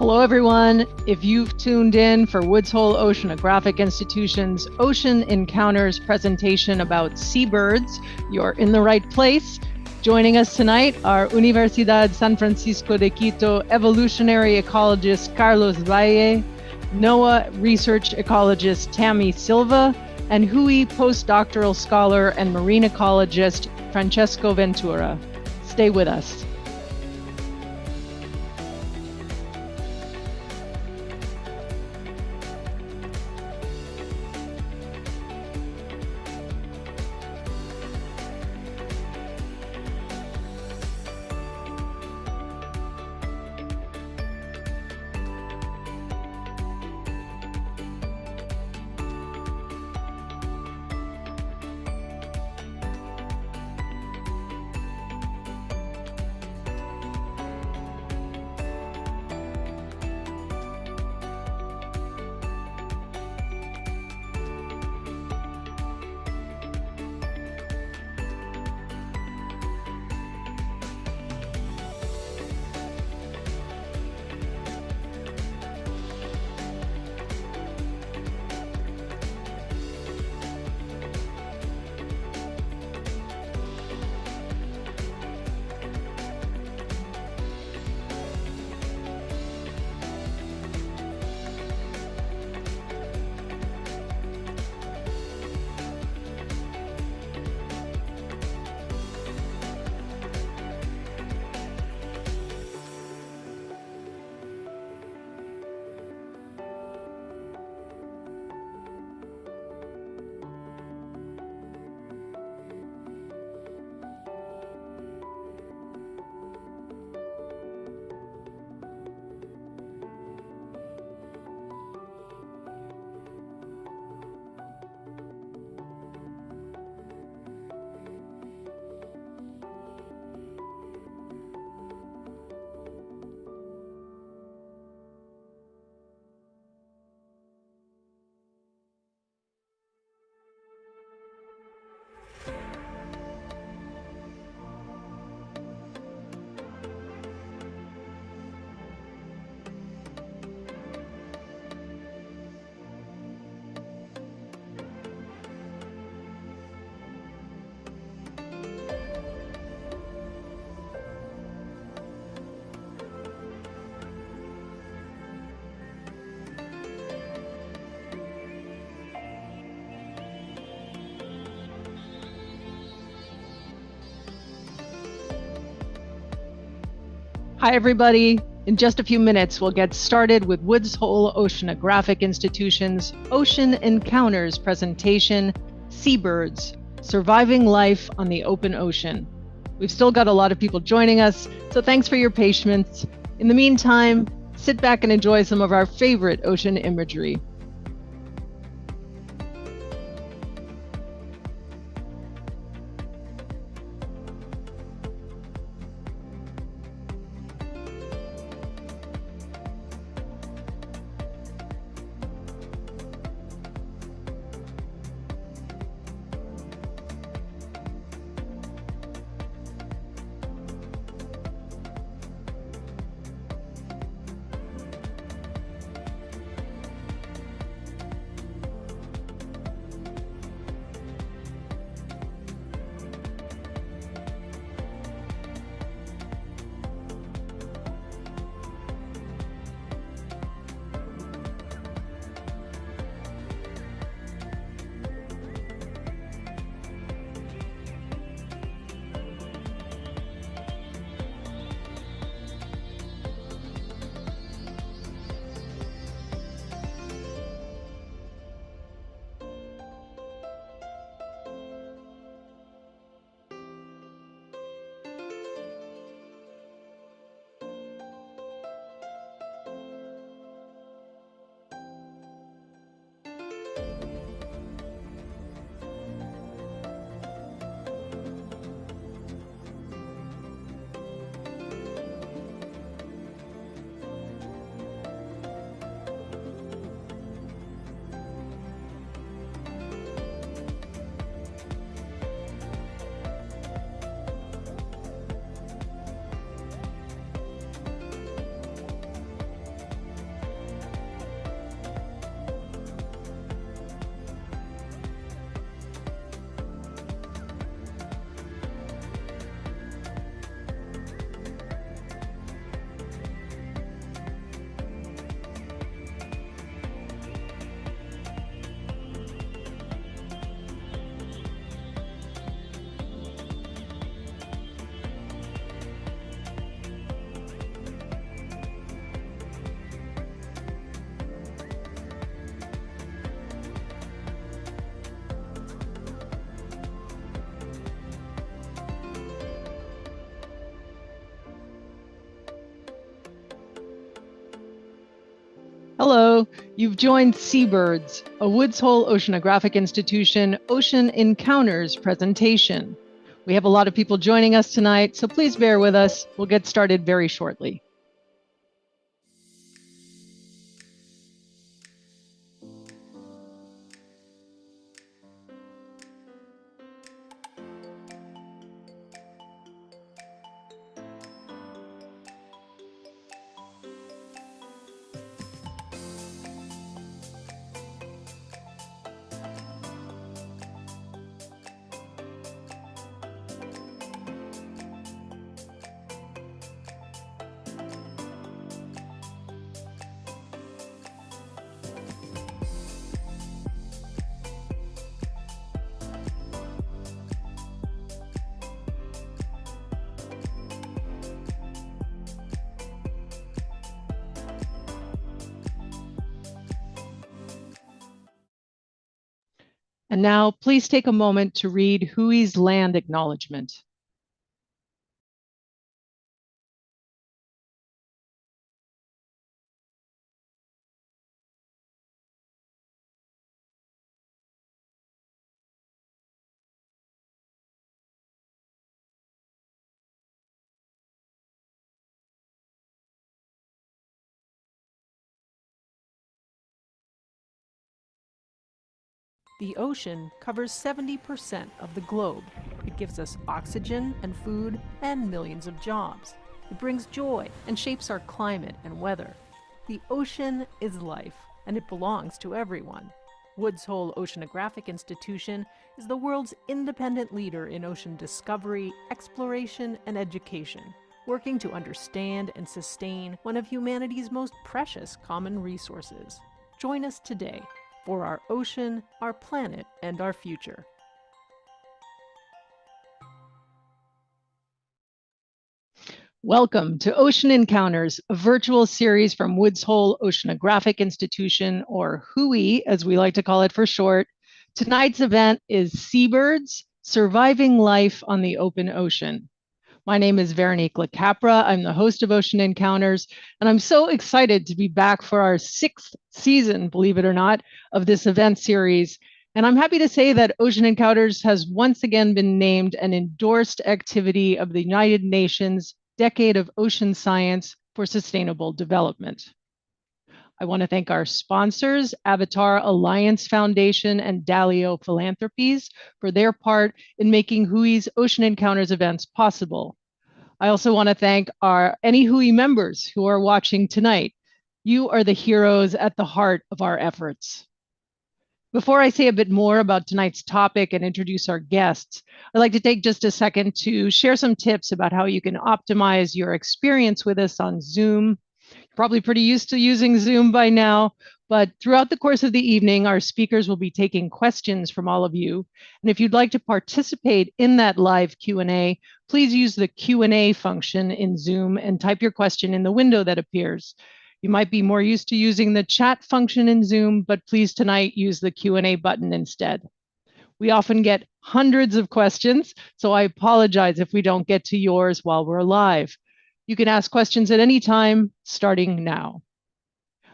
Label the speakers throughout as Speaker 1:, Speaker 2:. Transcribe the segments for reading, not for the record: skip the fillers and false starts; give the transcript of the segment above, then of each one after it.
Speaker 1: Hello, everyone. If you've tuned in for Woods Hole Oceanographic Institution's Ocean Encounters presentation about seabirds, you're in the right place. Joining us tonight are Universidad San Francisco de Quito evolutionary ecologist Carlos Valle, NOAA research ecologist Tammy Silva, and WHOI postdoctoral scholar and marine ecologist Francesco Ventura. Stay with us. Hi, everybody. In just a few minutes, we'll get started with Woods Hole Oceanographic Institution's Ocean Encounters presentation, Seabirds, Surviving Life on the Open Ocean. We've still got a lot of people joining us, so thanks for your patience. In the meantime, sit back and enjoy some of our favorite ocean imagery. Hello, you've joined Seabirds, a Woods Hole Oceanographic Institution Ocean Encounters presentation. We have a lot of people joining us tonight, so please bear with us. We'll get started very shortly. And now, please take a moment to read WHOI's land acknowledgement.
Speaker 2: The ocean covers 70% of the globe. It gives us oxygen and food and millions of jobs. It brings joy and shapes our climate and weather. The ocean is life, and it belongs to everyone. Woods Hole Oceanographic Institution is the world's independent leader in ocean discovery, exploration, and education, working to understand and sustain one of humanity's most precious common resources. Join us today for our ocean, our planet, and our future.
Speaker 1: Welcome to Ocean Encounters, a virtual series from Woods Hole Oceanographic Institution, or WHOI, as we like to call it for short. Tonight's event is Seabirds, Surviving Life on the Open Ocean. My name is Veronique Lacapra. I'm the host of Ocean Encounters, and I'm so excited to be back for our 6th season, believe it or not, of this event series. And I'm happy to say that Ocean Encounters has once again been named an endorsed activity of the United Nations Decade of Ocean Science for Sustainable Development. I want to thank our sponsors, Avatar Alliance Foundation and Dalio Philanthropies, for their part in making WHOI's Ocean Encounters events possible. I also want to thank any WHOI members who are watching tonight. You are the heroes at the heart of our efforts. Before I say a bit more about tonight's topic and introduce our guests, I'd like to take just a second to share some tips about how you can optimize your experience with us on Zoom. You're probably pretty used to using Zoom by now, but throughout the course of the evening, our speakers will be taking questions from all of you. And if you'd like to participate in that live Q&A, please use the Q&A function in Zoom and type your question in the window that appears. You might be more used to using the chat function in Zoom, but please tonight use the Q&A button instead. We often get hundreds of questions, so I apologize if we don't get to yours while we're live. You can ask questions at any time, starting now.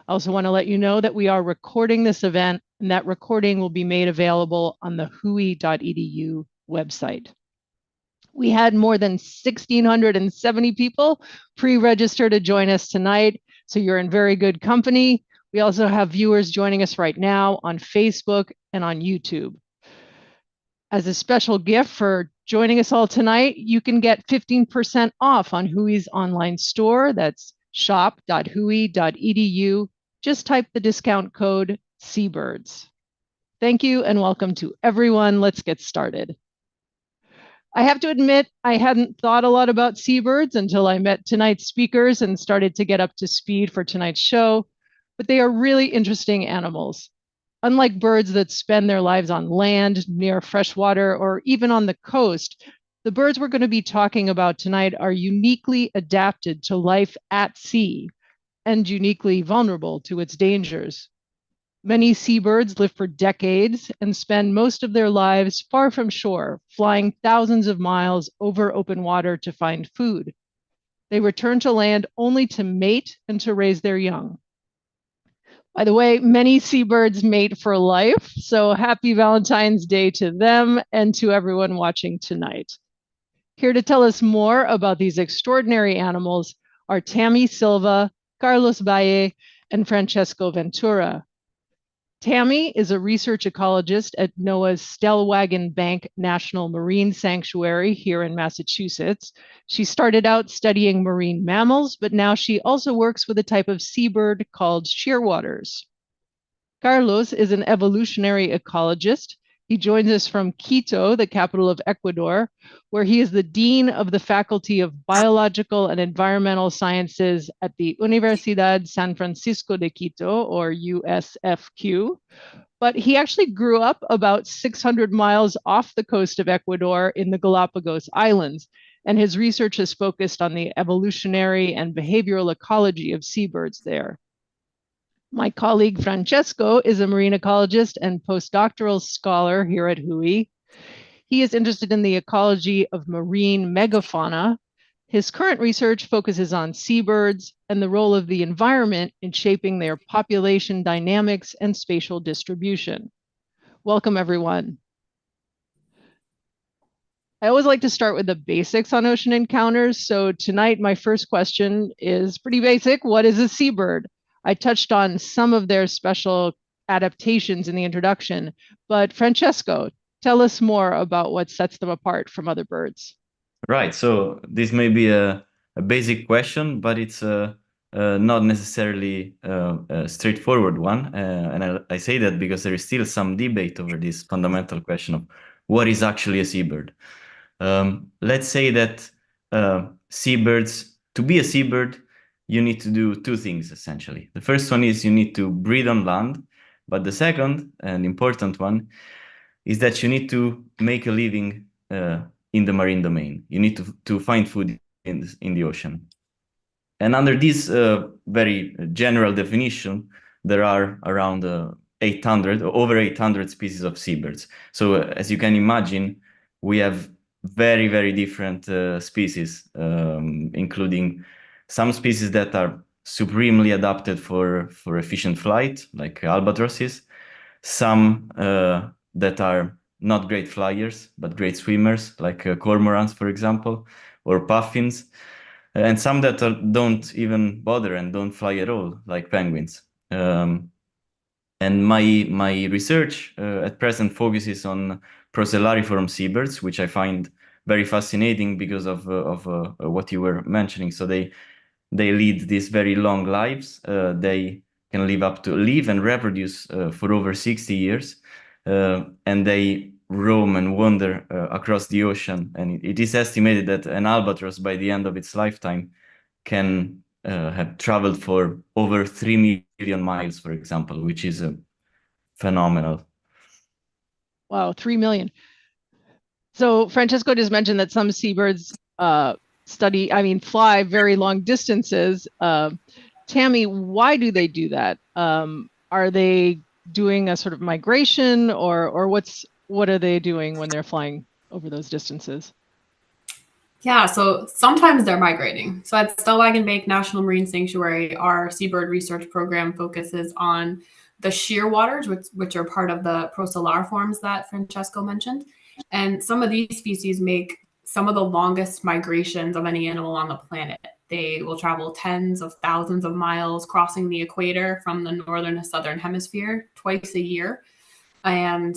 Speaker 1: I also want to let you know that we are recording this event, and that recording will be made available on the whoi.edu website. We had more than 1,670 people pre-register to join us tonight, so you're in very good company. We also have viewers joining us right now on Facebook and on YouTube. As a special gift for joining us all tonight, you can get 15% off on WHOI's online store. That's shop.whoi.edu. Just type the discount code Seabirds. Thank you and welcome to everyone. Let's get started. I have to admit, I hadn't thought a lot about seabirds until I met tonight's speakers and started to get up to speed for tonight's show, but they are really interesting animals. Unlike birds that spend their lives on land, near freshwater, or even on the coast, the birds we're going to be talking about tonight are uniquely adapted to life at sea and uniquely vulnerable to its dangers. Many seabirds live for decades and spend most of their lives far from shore, flying thousands of miles over open water to find food. They return to land only to mate and to raise their young. By the way, many seabirds mate for life, so happy Valentine's Day to them and to everyone watching tonight. Here to tell us more about these extraordinary animals are Tammy Silva, Carlos Valle, and Francesco Ventura. Tammy is a research ecologist at NOAA's Stellwagen Bank National Marine Sanctuary here in Massachusetts. She started out studying marine mammals, but now she also works with a type of seabird called shearwaters. Carlos is an evolutionary ecologist. He joins us from Quito, the capital of Ecuador, where he is the dean of the Faculty of Biological and Environmental Sciences at the Universidad San Francisco de Quito, or USFQ. But he actually grew up about 600 miles off the coast of Ecuador in the Galapagos Islands, and his research is focused on the evolutionary and behavioral ecology of seabirds there. My colleague Francesco is a marine ecologist and postdoctoral scholar here at WHOI. He is interested in the ecology of marine megafauna. His current research focuses on seabirds and the role of the environment in shaping their population dynamics and spatial distribution. Welcome, everyone. I always like to start with the basics on ocean encounters. So tonight, my first question is pretty basic. What is a seabird? I touched on some of their special adaptations in the introduction, but Francesco, tell us more about what sets them apart from other birds.
Speaker 3: Right. So this may be a basic question, but it's not necessarily a straightforward one. And I say that because there is still some debate over this fundamental question of what is actually a seabird. Let's say that seabirds, to be a seabird, you need to do two things, essentially. The first one is you need to breed on land, but the second and important one is that you need to make a living in the marine domain. You need to find food in the ocean. And under this very general definition, there are around 800 or over 800 species of seabirds. So as you can imagine, we have very, very different species, including some species that are supremely adapted for efficient flight, like albatrosses, some that are not great flyers, but great swimmers, like cormorants, for example, or puffins, and some that don't even bother and don't fly at all, like penguins. And my research at present focuses on Procellariform seabirds, which I find very fascinating because of what you were mentioning. So they lead these very long lives. They can live and reproduce for over 60 years. And they roam and wander across the ocean. And it is estimated that an albatross, by the end of its lifetime, can have traveled for over 3 million miles, for example, which is phenomenal.
Speaker 1: Wow, 3 million. So Francesco just mentioned that some seabirds fly very long distances. Tammy, why do they do that? Are they doing a sort of migration, or what are they doing when they're flying over those distances?
Speaker 4: Yeah, so sometimes they're migrating. So at Stellwagen Bank National Marine Sanctuary, our seabird research program focuses on the shearwaters, which are part of the Procellariforms that Francesco mentioned. And some of these species make some of the longest migrations of any animal on the planet. They will travel tens of thousands of miles, crossing the equator from the northern to southern hemisphere twice a year. And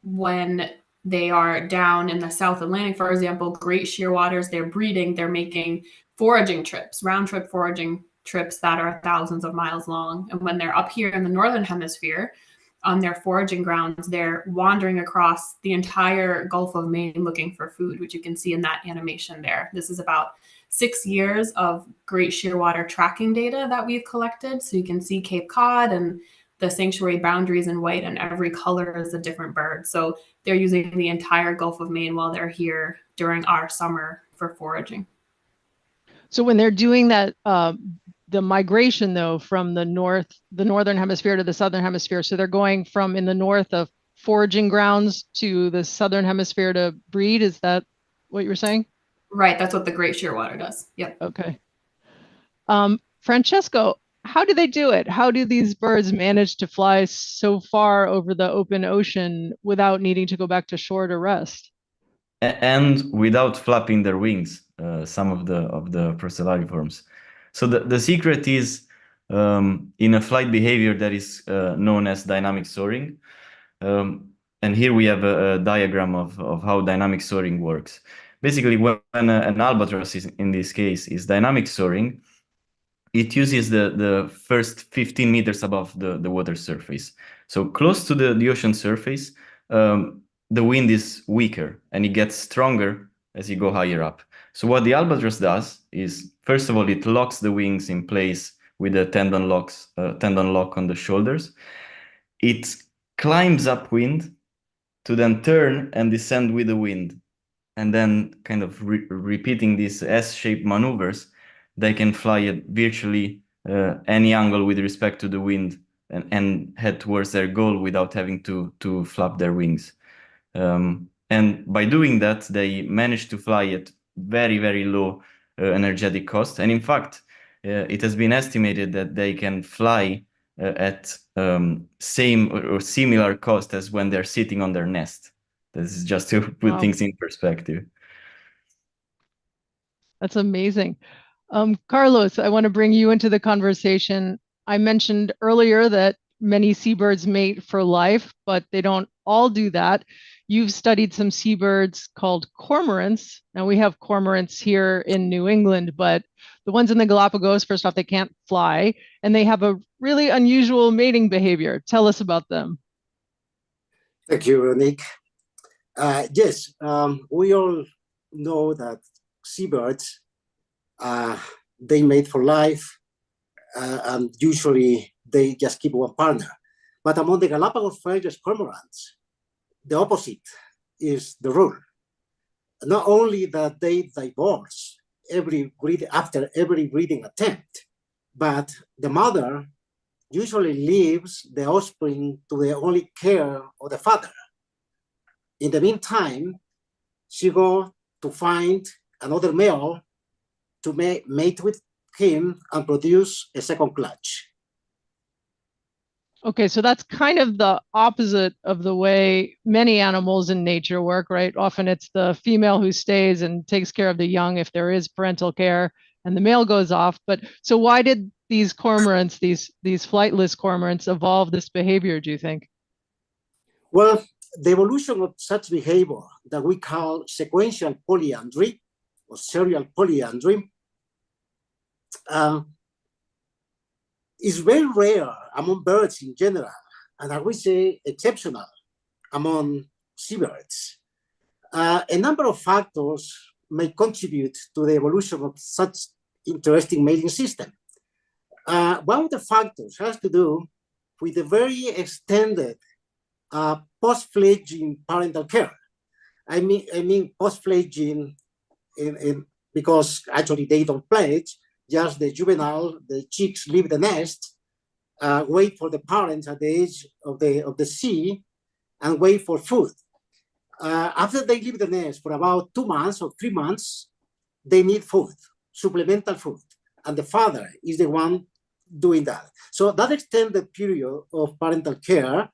Speaker 4: when they are down in the South Atlantic, for example, great shearwaters, they're breeding, they're making foraging trips, round-trip foraging trips that are thousands of miles long. And when they're up here in the northern hemisphere, on their foraging grounds, they're wandering across the entire Gulf of Maine looking for food, which you can see in that animation there. This is about 6 years of great shearwater tracking data that we've collected. So you can see Cape Cod and the sanctuary boundaries in white, and every color is a different bird. So they're using the entire Gulf of Maine while they're here during our summer for foraging.
Speaker 1: So when they're doing that, the migration though from the northern hemisphere to the southern hemisphere, so they're going from in the north of foraging grounds to the southern hemisphere to breed. Is that what you were saying?
Speaker 4: Right, that's what the great shearwater does. Yep.
Speaker 1: Okay. Francesco, how do they do it? How do these birds manage to fly so far over the open ocean without needing to go back to shore to rest?
Speaker 3: And without flapping their wings, some of the procellariforms. So the secret is in a flight behavior that is known as dynamic soaring. And here we have a diagram of how dynamic soaring works. Basically, when an albatross is, in this case, is dynamic soaring, it uses the first 15 meters above the water surface. So close to the ocean surface, the wind is weaker and it gets stronger as you go higher up. So what the albatross does is, first of all, it locks the wings in place with a tendon lock on the shoulders. It climbs upwind to then turn and descend with the wind. And then kind of repeating these S-shaped maneuvers, they can fly at virtually any angle with respect to the wind and head towards their goal without having to flap their wings. And by doing that, they manage to fly at very, very low energetic cost. And in fact, it has been estimated that they can fly at same or similar cost as when they're sitting on their nest. This is just to put things in perspective.
Speaker 1: That's amazing. Carlos, I want to bring you into the conversation. I mentioned earlier that many seabirds mate for life, but they don't all do that. You've studied some seabirds called cormorants. Now we have cormorants here in New England, but the ones in the Galapagos, first off, they can't fly, and they have a really unusual mating behavior. Tell us about them.
Speaker 5: Thank you, Veronique. Yes, we all know that seabirds, they mate for life, and usually they just keep one partner. But among the Galapagos French cormorants, the opposite is the rule. Not only that they divorce after every breeding attempt, but the mother usually leaves the offspring to the only care of the father. In the meantime, she goes to find another male to mate with him and produce a second clutch.
Speaker 1: Okay, so that's kind of the opposite of the way many animals in nature work, right? Often it's the female who stays and takes care of the young if there is parental care, and the male goes off. But so why did these cormorants, these flightless cormorants, evolve this behavior, do you think?
Speaker 5: Well, the evolution of such behavior that we call sequential polyandry or serial polyandry is very rare among birds in general, and I would say exceptional among seabirds. A number of factors may contribute to the evolution of such interesting mating system. One of the factors has to do with the very extended post-fledging parental care. I mean post-fledging because actually they don't pledge, just the juvenile, the chicks leave the nest, wait for the parents at the edge of the sea, and wait for food. After they leave the nest for about 2 months or 3 months, they need food, supplemental food, and the father is the one doing that. So that extended period of parental care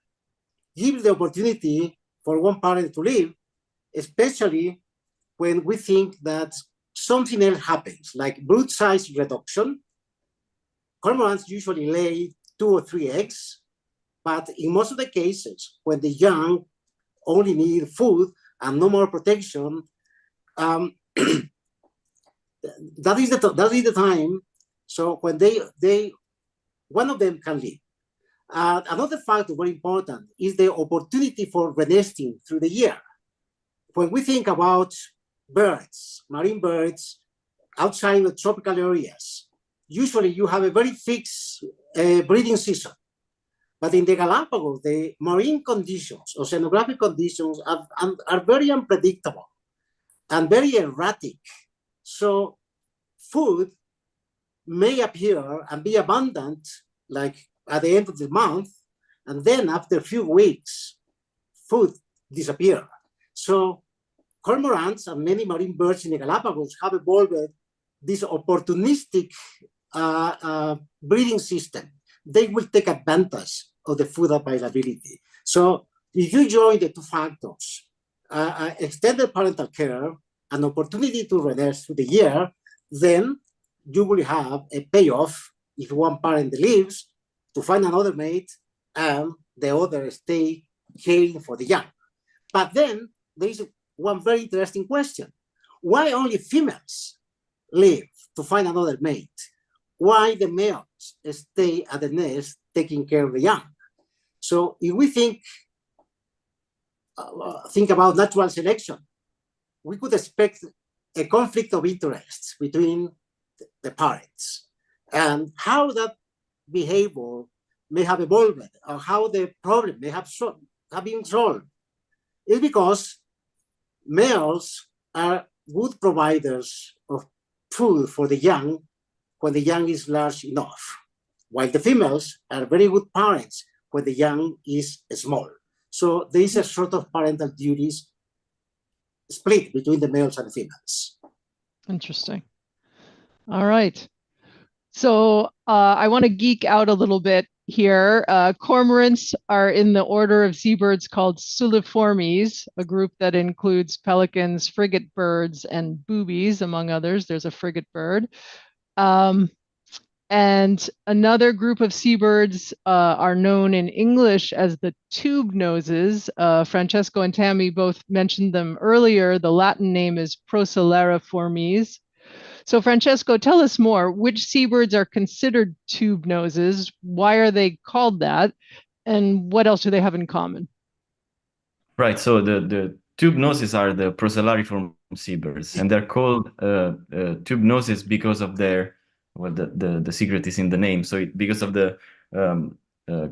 Speaker 5: gives the opportunity for one parent to live, especially when we think that something else happens, like brood size reduction. Cormorants usually lay 2 or 3 eggs, but in most of the cases, when the young only need food and no more protection, that is the time. So when one of them can live. Another factor very important is the opportunity for renesting through the year. When we think about birds, marine birds, outside the tropical areas, usually you have a very fixed breeding season. But in the Galapagos, the marine conditions, oceanographic conditions are very unpredictable and very erratic. So food may appear and be abundant, like at the end of the month, and then after a few weeks, food disappears. So cormorants and many marine birds in the Galapagos have evolved this opportunistic breeding system, they will take advantage of the food availability. So if you join the two factors, extended parental care, an opportunity to renest through the year, then you will have a payoff if one parent leaves to find another mate and the other stay caring for the young. But then there is one very interesting question. Why only females leave to find another mate? Why the males stay at the nest taking care of the young? So if we think about natural selection, we could expect a conflict of interests between the parents, and how that behavior may have evolved, or how the problem may have been solved, is because males are good providers of food for the young when the young is large enough, while the females are very good parents when the young is small. So there is a sort of parental duties split between the males and the females.
Speaker 1: Interesting. All right. So I want to geek out a little bit here. Cormorants are in the order of seabirds called Suliformes, a group that includes pelicans, frigate birds, and boobies, among others. There's a frigate bird. And another group of seabirds are known in English as the tube noses. Francesco and Tammy both mentioned them earlier. The Latin name is Procellariformes. So Francesco, tell us more. Which seabirds are considered tube noses? Why are they called that? And what else do they have in common?
Speaker 3: Right. So the tube noses are the Procellariform seabirds, and they're called tube noses because of their, well, the secret is in the name. So because of the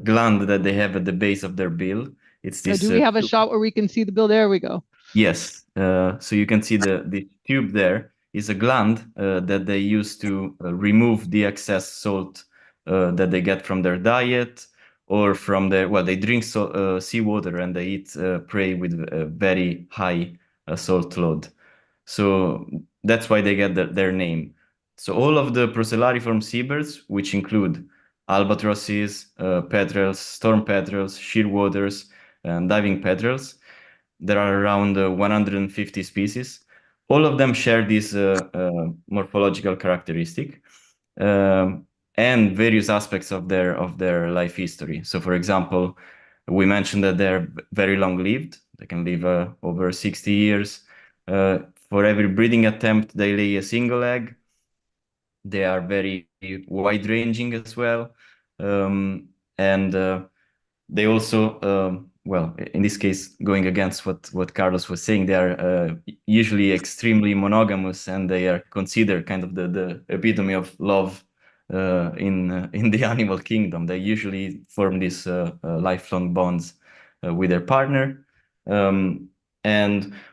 Speaker 3: gland that they have at the base of their bill. It's this.
Speaker 1: Do we have a shot where we can see the bill? There we go.
Speaker 3: Yes. So you can see the tube there is a gland that they use to remove the excess salt that they get from their diet, or from their, well, they drink seawater and they eat prey with a very high salt load. So that's why they get their name. So all of the Procellariform seabirds, which include albatrosses, petrels, storm petrels, shearwaters, and diving petrels, there are around 150 species. All of them share this morphological characteristic and various aspects of their life history. So, for example, we mentioned that they're very long-lived. They can live over 60 years. For every breeding attempt, they lay a single egg. They are very wide-ranging as well. And they also, well, in this case, going against what Carlos was saying, they are usually extremely monogamous, and they are considered kind of the epitome of love in the animal kingdom. They usually form these lifelong bonds with their partner. And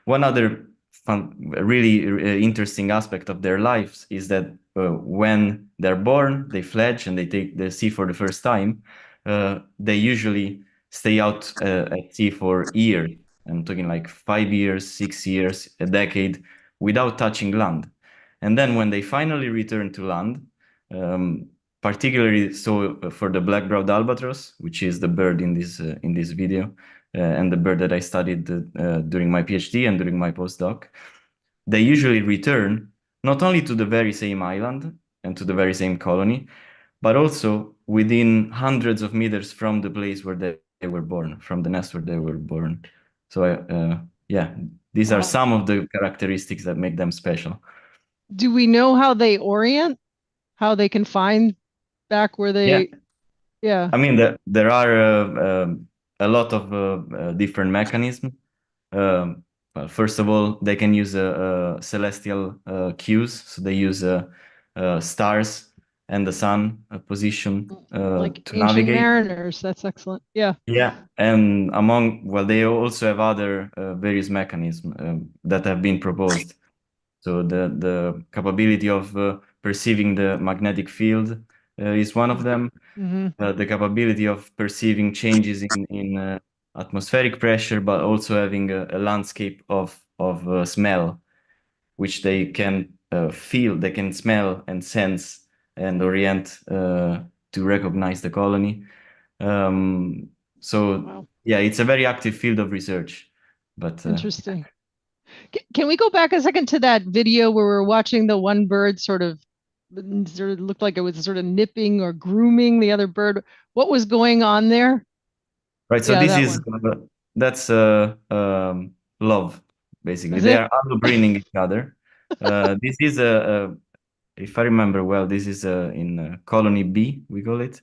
Speaker 3: one other really interesting aspect of their lives is that when they're born, they fledge and they take the sea for the first time. They usually stay out at sea for years. I'm talking like 5 years, 6 years, a decade, without touching land. And then when they finally return to land, particularly so for the black-browed albatross, which is the bird in this video, and the bird that I studied during my PhD and during my postdoc, they usually return not only to the very same island and to the very same colony, but also within hundreds of meters from the place where they were born, from the nest where they were born. So yeah, these are some of the characteristics that make them special.
Speaker 1: Do we know how they orient? How they can find back where they? Yeah.
Speaker 3: I mean, there are a lot of different mechanisms. Well, first of all, they can use celestial cues. So they use stars and the sun position
Speaker 1: like
Speaker 3: to
Speaker 1: ancient
Speaker 3: navigate.
Speaker 1: mariners. That's excellent. Yeah.
Speaker 3: Yeah, and well, they also have other various mechanisms that have been proposed. So the capability of perceiving the magnetic field is one of them.
Speaker 1: Mm-hmm.
Speaker 3: The capability of perceiving changes in atmospheric pressure, but also having a landscape of smell, which they can feel, they can smell and sense and orient to recognize the colony. So
Speaker 1: Wow.
Speaker 3: yeah, it's a very active field of research. But
Speaker 1: Interesting. Can we go back a second to that video where we're watching the one bird sort of looked like it was sort of nipping or grooming the other bird? What was going on there?
Speaker 3: right, so
Speaker 1: Yeah,
Speaker 3: this
Speaker 1: that
Speaker 3: is
Speaker 1: one.
Speaker 3: that's love, basically.
Speaker 1: Is
Speaker 3: They
Speaker 1: it?
Speaker 3: are allubrining each other. This is if I remember well, this is in colony B, we call it,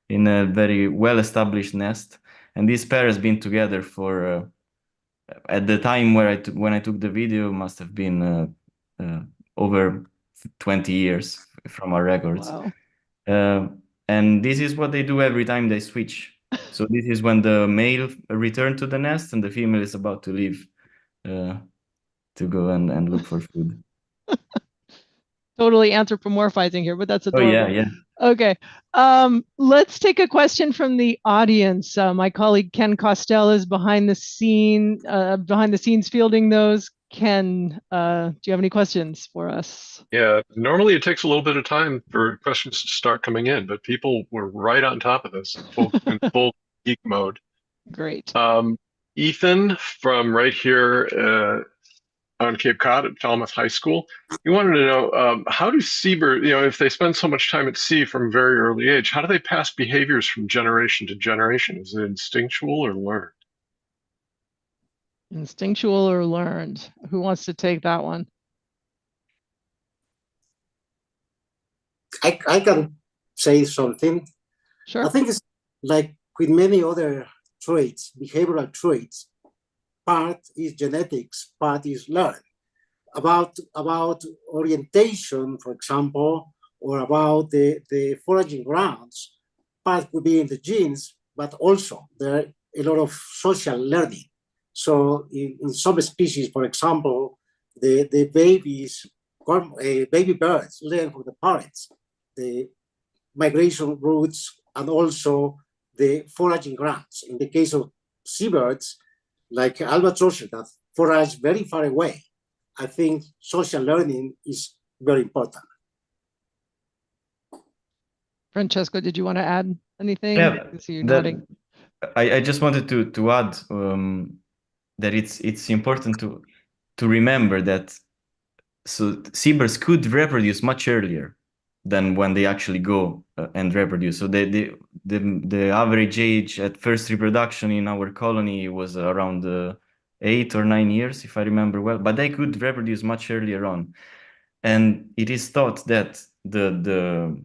Speaker 3: in a very well-established nest. And this pair has been together for, at the time where when I took the video, must have been over 20 years from our records.
Speaker 1: Wow.
Speaker 3: And this is what they do every time they switch. So this is when the male returns to the nest and the female is about to leave to go and look for food.
Speaker 1: Totally anthropomorphizing here, but that's
Speaker 3: Oh yeah,
Speaker 1: adorable.
Speaker 3: yeah.
Speaker 1: Okay. Let's take a question from the audience. My colleague Ken Costell is behind the scenes fielding those. Ken, do you have any questions for us?
Speaker 6: Yeah, normally it takes a little bit of time for questions to start coming in, but people were right on top of this in full geek mode.
Speaker 1: Great.
Speaker 6: Ethan from right here on Cape Cod at Falmouth High School, he wanted to know how do seabirds, if they spend so much time at sea from a very early age, how do they pass behaviors from generation to generation? Is it instinctual or learned?
Speaker 1: Instinctual or learned? Who wants to take that one?
Speaker 5: I can say something.
Speaker 1: Sure.
Speaker 5: I think it's like with many other traits, behavioral traits, part is genetics, part is learned. About orientation, for example, or about the foraging grounds, part could be in the genes, but also there are a lot of social learning. So in some species, for example, the baby birds learn from the parents the migration routes and also the foraging grounds. In the case of seabirds, like albatrosses that forage very far away, I think social learning is very important.
Speaker 3: Francesco,
Speaker 1: did you want to add anything?
Speaker 3: Yeah,
Speaker 1: I see you nodding.
Speaker 3: I just wanted to add that it's important to remember that seabirds could reproduce much earlier than when they actually go and reproduce. So the average age at first reproduction in our colony was around 8 or 9 years, if I remember well. But they could reproduce much earlier on, and it is thought that the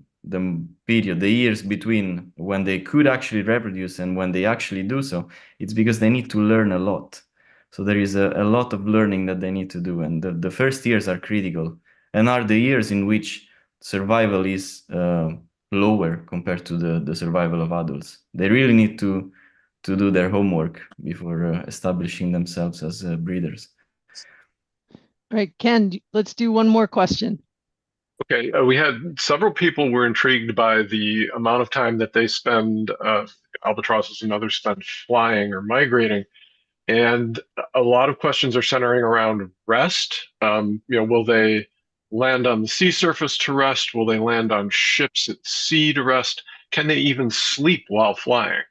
Speaker 3: period, the years between when they could actually reproduce and when they actually do so, it's because they need to learn a lot. So there is a lot of learning that they need to do, and the first years are critical and are the years in which survival is lower compared to the survival of adults. They really need to do their homework before establishing themselves as breeders.
Speaker 1: All right, Ken, let's do one more question.
Speaker 6: Okay, we had several people were intrigued by the amount of time that they spend, albatrosses and others spend flying or migrating. And a lot of questions are centering around rest. Will they land on the sea surface to rest? Will they land on ships at sea to rest? Can they even sleep while flying?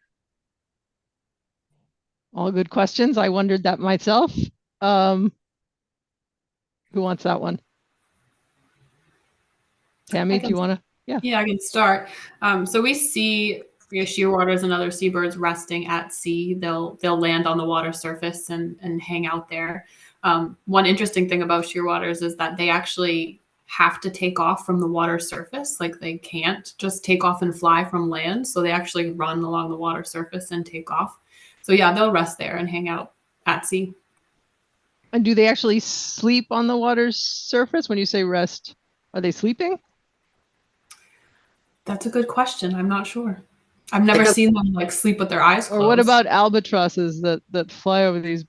Speaker 1: All good questions. I wondered that myself. Who wants that one? Tammy, do you want to?
Speaker 4: Yeah, I can start. So we see shearwaters and other seabirds resting at sea. They'll land on the water surface and hang out there. One interesting thing about shearwaters is that they actually have to take off from the water surface. Like they can't just take off and fly from land. So they actually run along the water surface and take off. So yeah, they'll rest there and hang out at sea.
Speaker 1: And do they actually sleep on the water's surface? When you say rest, are they sleeping?
Speaker 4: That's a good question. I'm not sure. I've never seen them like sleep with their eyes closed.
Speaker 1: Or what about albatrosses that fly over these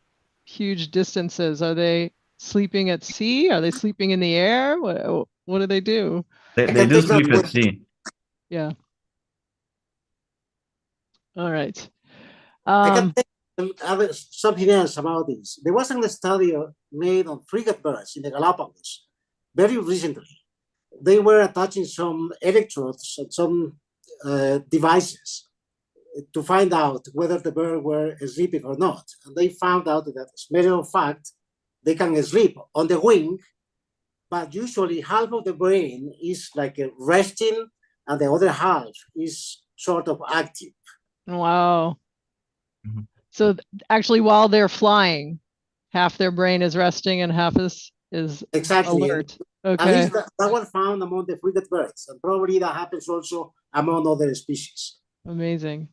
Speaker 1: huge distances? Are they sleeping at sea? Are they sleeping in the air? What do they do?
Speaker 3: They do sleep at sea.
Speaker 1: Yeah. All right.
Speaker 5: I can tell something else about this. There was a study made on frigate birds in the Galapagos very recently. they were attaching some electrodes and some devices to find out whether the bird were sleeping or not. And they found out that, as a matter of fact, they can sleep on the wing, but usually half of the brain is like resting and the other half is sort of active.
Speaker 1: Wow.
Speaker 3: Mhm.
Speaker 1: So actually, while they're flying, half their brain is resting and half is
Speaker 5: Exactly.
Speaker 1: alert.
Speaker 5: At
Speaker 1: Okay.
Speaker 5: least that was found among the frigate birds, and probably that happens also among other species.
Speaker 1: Amazing.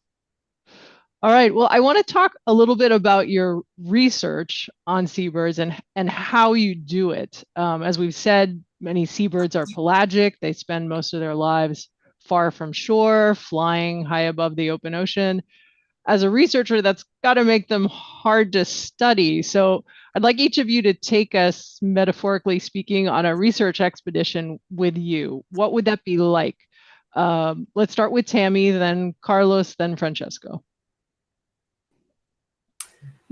Speaker 1: All right. Well, I want to talk a little bit about your research on seabirds and how you do it. As we've said, many seabirds are pelagic. They spend most of their lives far from shore, flying high above the open ocean. As a researcher, that's got to make them hard to study. So I'd like each of you to take us, metaphorically speaking, on a research expedition with you. What would that be like? Let's start with Tammy, then Carlos, then Francesco.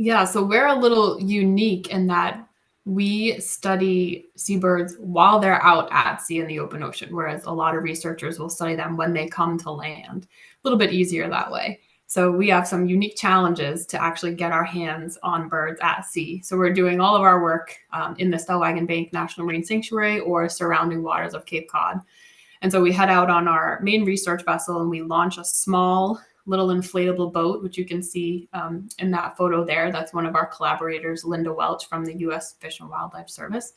Speaker 4: Yeah, so we're a little unique in that we study seabirds while they're out at sea in the open ocean, whereas a lot of researchers will study them when they come to land. A little bit easier that way. So we have some unique challenges to actually get our hands on birds at sea. So we're doing all of our work in the Stellwagen Bank National Marine Sanctuary or surrounding waters of Cape Cod. And so we head out on our main research vessel and we launch a small little inflatable boat, which you can see in that photo there. That's one of our collaborators, Linda Welch from the U.S. Fish and Wildlife Service.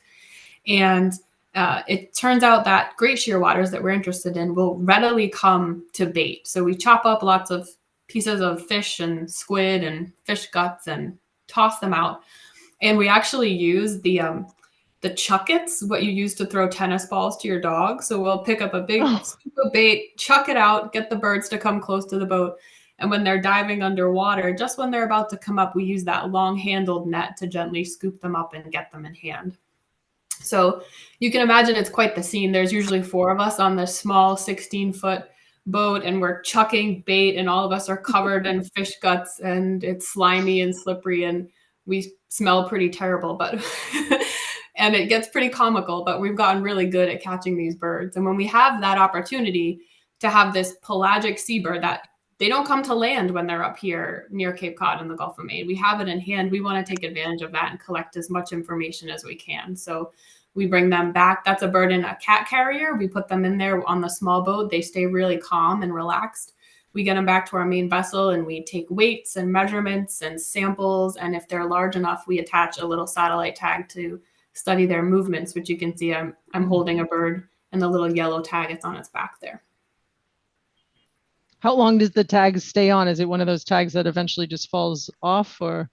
Speaker 4: And it turns out that great shearwaters that we're interested in will readily come to bait. So we chop up lots of pieces of fish and squid and fish guts and toss them out. And we actually use the chuckets, what you use to throw tennis balls to your dog. So we'll pick up a big scoop of bait, chuck it out, get the birds to come close to the boat. And when they're diving underwater, just when they're about to come up, we use that long-handled net to gently scoop them up and get them in hand. So you can imagine it's quite the scene. There's usually 4 of us on this small 16-foot boat, and we're chucking bait, and all of us are covered in fish guts, and it's slimy and slippery, and we smell pretty terrible, but and it gets pretty comical, but we've gotten really good at catching these birds. And when we have that opportunity to have this pelagic seabird that they don't come to land when they're up here near Cape Cod in the Gulf of Maine, we have it in hand. We want to take advantage of that and collect as much information as we can. So we bring them back. That's a bird in a cat carrier. We put them in there on the small boat. They stay really calm and relaxed. We get them back to our main vessel and we take weights and measurements and samples. And if they're large enough, we attach a little satellite tag to study their movements, which you can see I'm holding a bird and the little yellow tag, it's on its back there.
Speaker 1: How long does the tag stay on? Is it one of those tags that eventually just falls off, or?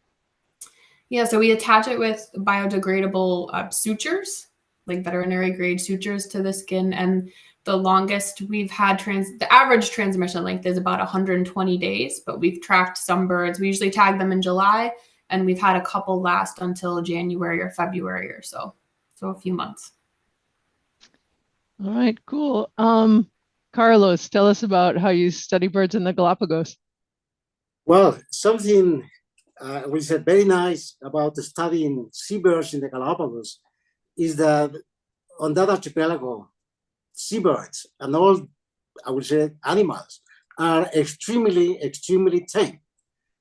Speaker 1: Yeah,
Speaker 4: so we attach it with biodegradable sutures, like veterinary grade sutures to the skin. And the longest we've had, the average transmission length is about 120 days, but we've tracked some birds. We usually tag them in July, and we've had a couple last until January or February or so. So a few months.
Speaker 1: All right, cool. Carlos, tell us about how you study birds in the Galapagos.
Speaker 5: Well, something which is very nice about studying seabirds in the Galapagos is that on that archipelago, seabirds and all, I would say, animals are extremely, extremely tame.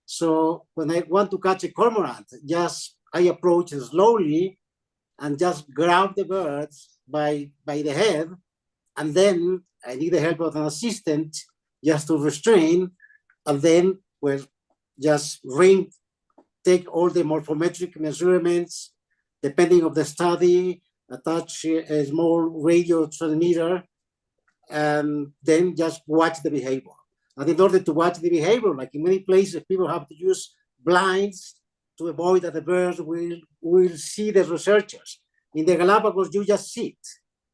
Speaker 5: So when I want to catch a cormorant, I approach slowly and just grab the bird by the head, and then I need the help of an assistant just to restrain, and then just take all the morphometric measurements, depending on the study, attach a small radio transmitter, and then just watch the behavior. And in order to watch the behavior, like in many places, people have to use blinds to avoid that the birds will see the researchers. In the Galapagos, you just sit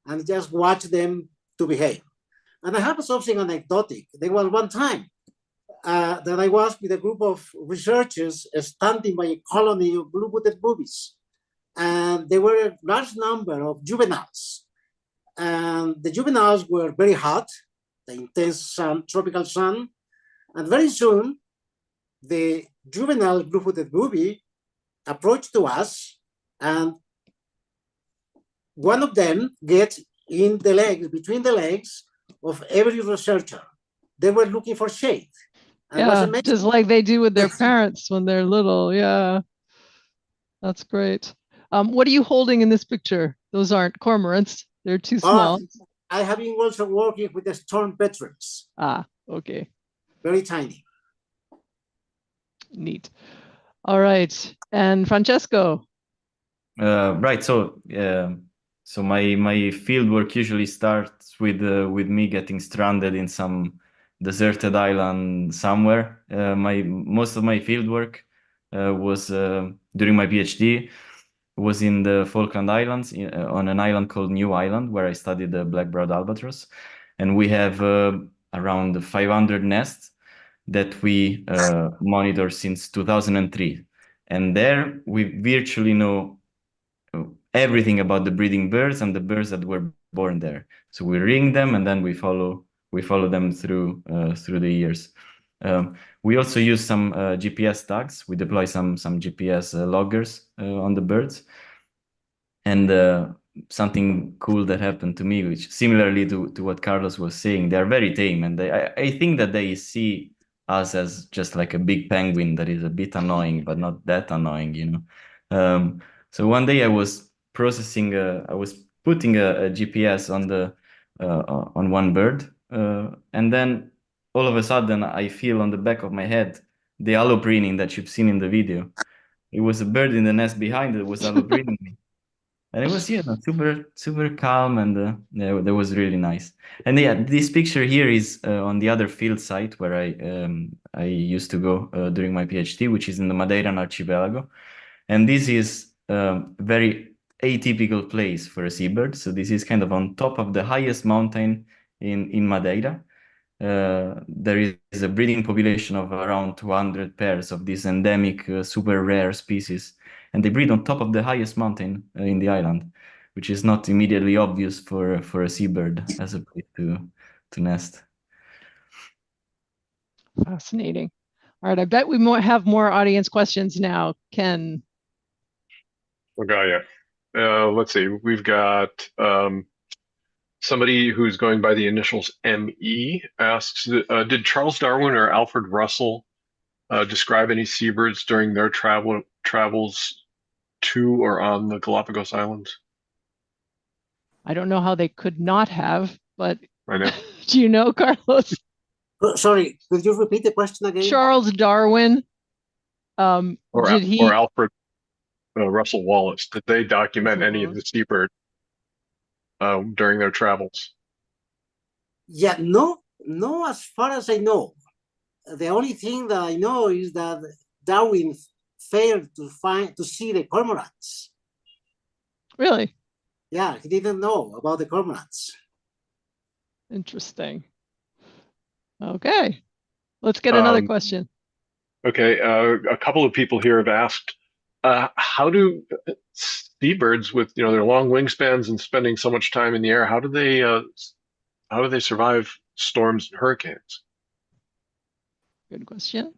Speaker 5: and just watch them to behave. And I have something anecdotic. There was one time that I was with a group of researchers standing by a colony of blue-footed boobies. And there were a large number of juveniles. And the juveniles were very hot, the intense sun, tropical sun. And very soon, the juvenile blue-footed booby approached to us, and one of them gets in the legs, between the legs of every researcher. They were looking for shade. And was
Speaker 1: Yeah,
Speaker 5: amazing.
Speaker 1: just like they do with their parents when they're little. Yeah, that's great. What are you holding in this picture? Those aren't cormorants. They're too small.
Speaker 5: I have been also working with the storm petrels.
Speaker 1: Ah, okay.
Speaker 5: Very tiny.
Speaker 1: Neat. All right. And Francesco.
Speaker 3: Right. So my field work usually starts with me getting stranded in some deserted island somewhere. Most of my field work was during my PhD was in the Falkland Islands on an island called New Island, where I studied the black-browed albatross, and we have around 500 nests that we monitor since 2003, and there we virtually know everything about the breeding birds and the birds that were born there. So we ring them, and then we follow them through the years. We also use some GPS tags. We deploy some GPS loggers on the birds. And something cool that happened to me, which similarly to what Carlos was saying, they are very tame, and I think that they see us as just like a big penguin that is a bit annoying, but not that annoying, you know. So one day I was putting a GPS on one bird, and then all of a sudden I feel on the back of my head the allopreening that you've seen in the video. It was a bird in the nest behind that was allopreening me. And it was super calm, and that was really nice. And yeah, this picture here is on the other field site where I used to go during my PhD, which is in the Madeiran archipelago. And this is a very atypical place for a seabird. So this is kind of on top of the highest mountain in Madeira. There is a breeding population of around 200 pairs of this endemic, super rare species, and they breed on top of the highest mountain in the island, which is not immediately obvious for a seabird as a place to nest.
Speaker 1: Fascinating. All right, I bet we might have more audience questions now. Ken.
Speaker 6: Okay, yeah. Let's see. We've got somebody who's going by the initials ME asks, did Charles Darwin or Alfred Russell describe any seabirds during their travels to or on the Galapagos Islands?
Speaker 1: I don't know how they could not have, but
Speaker 6: I know.
Speaker 1: do you know, Carlos?
Speaker 5: Sorry, could you repeat the question again?
Speaker 1: Charles Darwin.
Speaker 6: Or Alfred Russell Wallace, did they document any of the seabirds during their travels?
Speaker 5: Yeah, no, as far as I know. The only thing that I know is that Darwin failed to see the cormorants.
Speaker 1: Really?
Speaker 5: Yeah, he didn't know about the cormorants.
Speaker 1: Interesting. Okay, let's get another question.
Speaker 6: Okay, a couple of people here have asked, how do seabirds with their long wingspans and spending so much time in the air, how do they survive storms and hurricanes?
Speaker 1: Good question.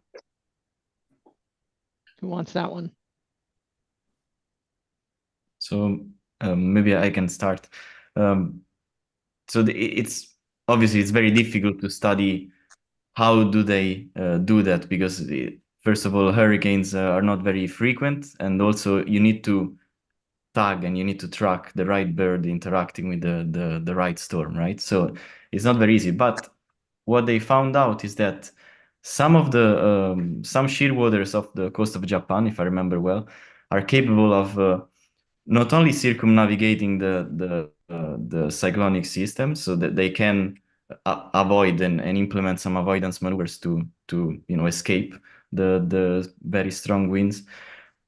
Speaker 1: Who wants that one?
Speaker 3: So maybe I can start. It's obviously very difficult to study how do they do that, because first of all, hurricanes are not very frequent, and also you need to tag and you need to track the right bird interacting with the right storm, right? So it's not very easy. But what they found out is that some of the some shearwaters of the coast of Japan, if I remember well, are capable of not only circumnavigating the cyclonic system, so that they can avoid and implement some avoidance maneuvers to escape the very strong winds,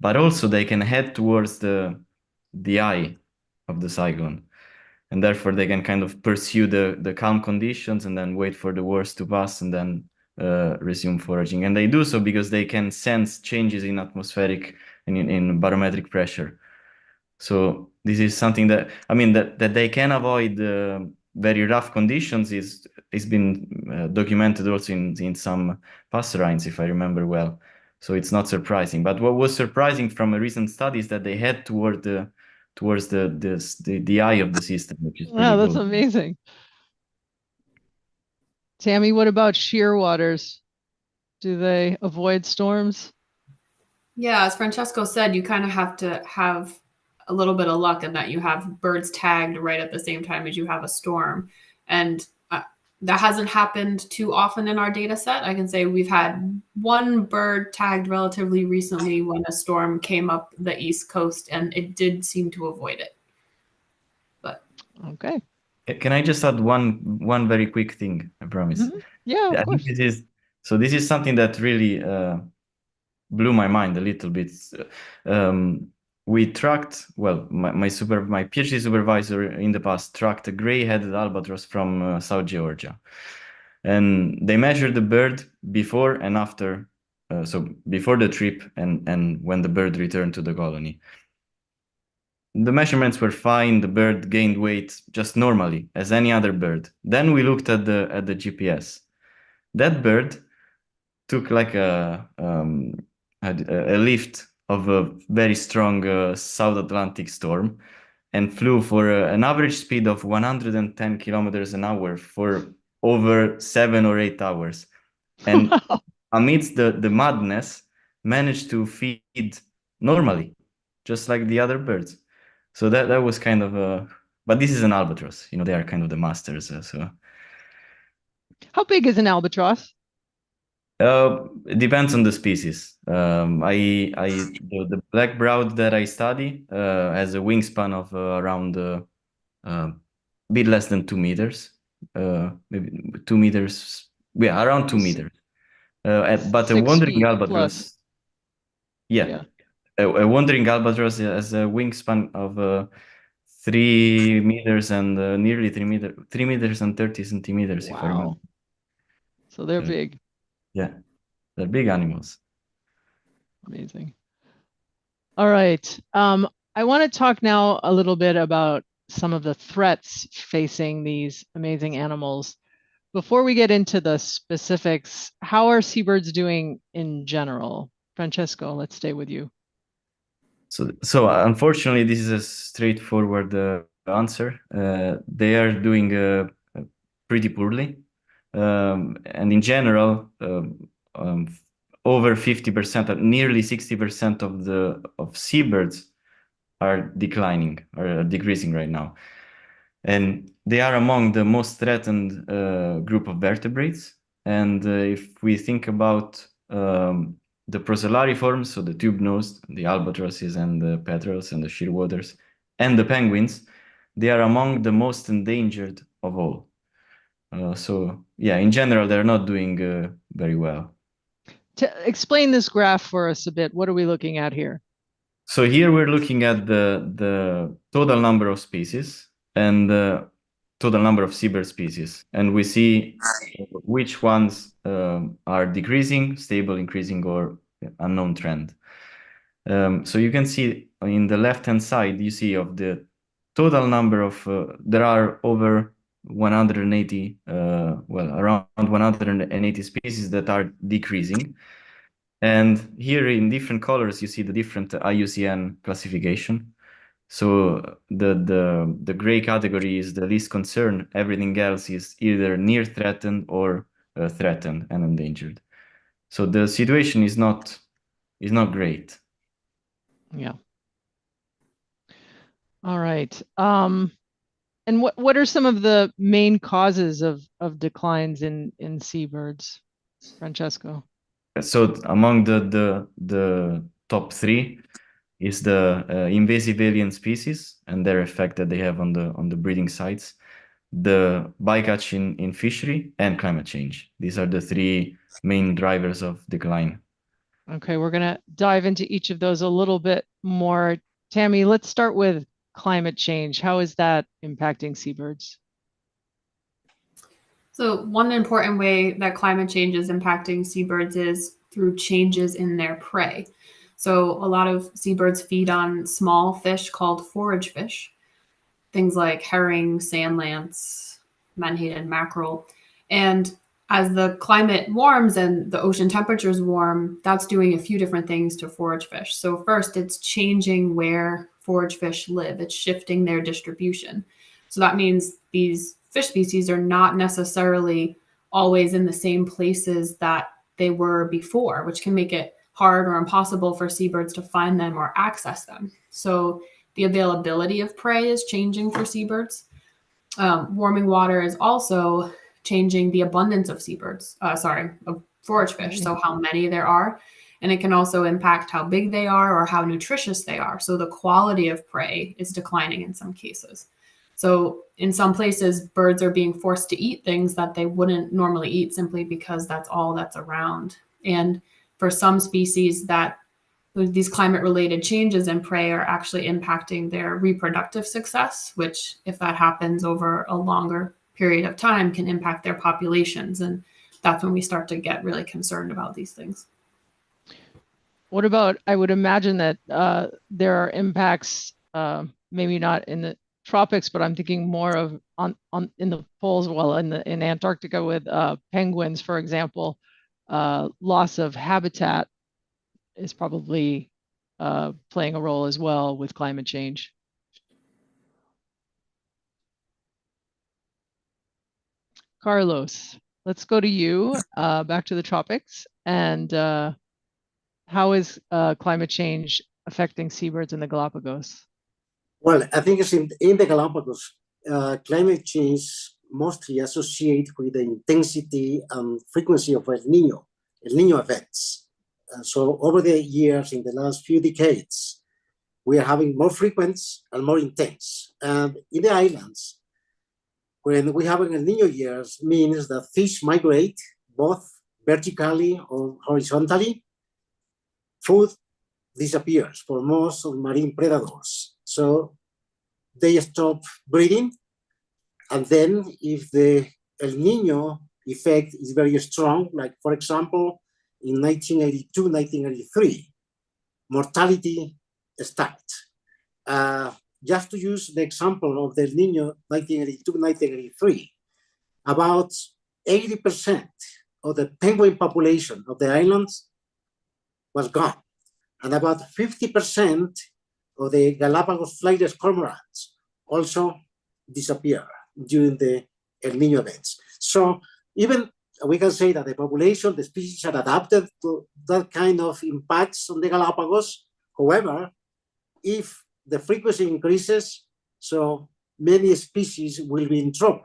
Speaker 3: but also they can head towards the eye of the cyclone, and therefore they can kind of pursue the calm conditions and then wait for the worst to pass and then resume foraging. And they do so because they can sense changes in atmospheric and in barometric pressure. So this is something that, I mean, that they can avoid very rough conditions is been documented also in some passerines, if I remember well. So it's not surprising. But what was surprising from a recent study is that they head toward towards the eye of the system, which is
Speaker 1: Wow,
Speaker 3: pretty
Speaker 1: that's
Speaker 3: cool.
Speaker 1: amazing. Tammy, what about shear waters? Do they avoid storms?
Speaker 4: Yeah, as Francesco said, you kind of have to have a little bit of luck in that you have birds tagged right at the same time as you have a storm. And that hasn't happened too often in our data set. I can say we've had one bird tagged relatively recently when a storm came up the East Coast, and it did seem to avoid it. But
Speaker 1: Okay.
Speaker 3: Can I just add one very quick thing? I promise.
Speaker 1: Yeah,
Speaker 3: I
Speaker 1: of
Speaker 3: think
Speaker 1: course.
Speaker 3: this is something that really blew my mind a little bit. We tracked, well, my PhD supervisor in the past tracked a gray-headed albatross from South Georgia, and they measured the bird before and after, so before the trip and when the bird returned to the colony. The measurements were fine. The bird gained weight just normally as any other bird. Then we looked at the GPS. That bird took like a lift of a very strong South Atlantic storm and flew for an average speed of 110 kilometers an hour for over 7 or 8 hours. And
Speaker 1: Wow.
Speaker 3: amidst the madness, managed to feed normally, just like the other birds. So that was kind of but this is an albatross. They are kind of the masters. So
Speaker 1: How big is an albatross?
Speaker 3: it depends on the species. The black-browed that I study has a wingspan of around a bit less than 2 meters, maybe 2 meters. Yeah, around 2 meters. But a
Speaker 1: 6
Speaker 3: wandering
Speaker 1: feet
Speaker 3: albatross,
Speaker 1: plus.
Speaker 3: yeah, a wandering albatross has a wingspan of 3 meters and nearly 3 meters and 30 centimeters, if I remember.
Speaker 1: Wow. So they're big.
Speaker 3: Yeah, they're big animals.
Speaker 1: Amazing. All right. I want to talk now a little bit about some of the threats facing these amazing animals. Before we get into the specifics, how are seabirds doing in general? Francesco, let's stay with you.
Speaker 3: So unfortunately, this is a straightforward answer. They are doing pretty poorly, and in general, over 50%, nearly 60% of seabirds are declining or are decreasing right now, and they are among the most threatened group of vertebrates. And if we think about the proscelariforms, so the tube-nosed, the albatrosses and the petrels and the shearwaters and the penguins, they are among the most endangered of all. So yeah, in general, they're not doing very well.
Speaker 1: To explain this graph for us a bit, what are we looking at here?
Speaker 3: So here we're looking at the total number of species and the total number of seabird species, and we see which ones are decreasing, stable, increasing, or unknown trend. So you can see in the left-hand side, you see of the total number of, there are over 180, around 180 species that are decreasing. And here in different colors, you see the different IUCN classification. So the gray category is the least concern. Everything else is either near threatened or threatened and endangered. So the situation is not great.
Speaker 1: Yeah. All right. And what are some of the main causes of declines in seabirds, Francesco?
Speaker 3: So among the top 3 is the invasive alien species and their effect that they have on the breeding sites, the bycatch in fishery, and climate change. These are the 3 main drivers of decline.
Speaker 1: Okay, we're going to dive into each of those a little bit more. Tammy, let's start with climate change. How is that impacting seabirds?
Speaker 4: So one important way that climate change is impacting seabirds is through changes in their prey. So a lot of seabirds feed on small fish called forage fish, things like herring, sand lance, menhaden mackerel. And as the climate warms and the ocean temperatures warm, that's doing a few different things to forage fish. So first, it's changing where forage fish live. It's shifting their distribution. So that means these fish species are not necessarily always in the same places that they were before, which can make it hard or impossible for seabirds to find them or access them. So the availability of prey is changing for seabirds. Warming water is also changing the abundance of seabirds, of forage fish, so how many there are. And it can also impact how big they are or how nutritious they are. So the quality of prey is declining in some cases. So in some places, birds are being forced to eat things that they wouldn't normally eat simply because that's all that's around. And for some species, that these climate-related changes in prey are actually impacting their reproductive success, which, if that happens over a longer period of time, can impact their populations. And that's when we start to get really concerned about these things.
Speaker 1: What about, I would imagine that there are impacts, maybe not in the tropics, but I'm thinking more of in the poles, well, in Antarctica with penguins, for example, loss of habitat is probably playing a role as well with climate change. Carlos, let's go to you, back to the tropics. And how is climate change affecting seabirds in the Galapagos?
Speaker 5: Well, I think it's in the Galapagos, climate change mostly associated with the intensity and frequency of El Nino events. So over the years, in the last few decades, we are having more frequent and more intense. And in the islands, when we have an El Nino years, means that fish migrate both vertically or horizontally. Food disappears for most of marine predators. So they stop breeding. And then if the El Nino effect is very strong, like for example, in 1982, 1983, mortality starts. Just to use the example of the El Nino 1982, 1983, about 80% of the penguin population of the islands was gone. And about 50% of the Galapagos flightless cormorants also disappear during the El Nino events. So even we can say that the population, the species are adapted to that kind of impacts on the Galapagos. However, if the frequency increases, so many species will be in trouble.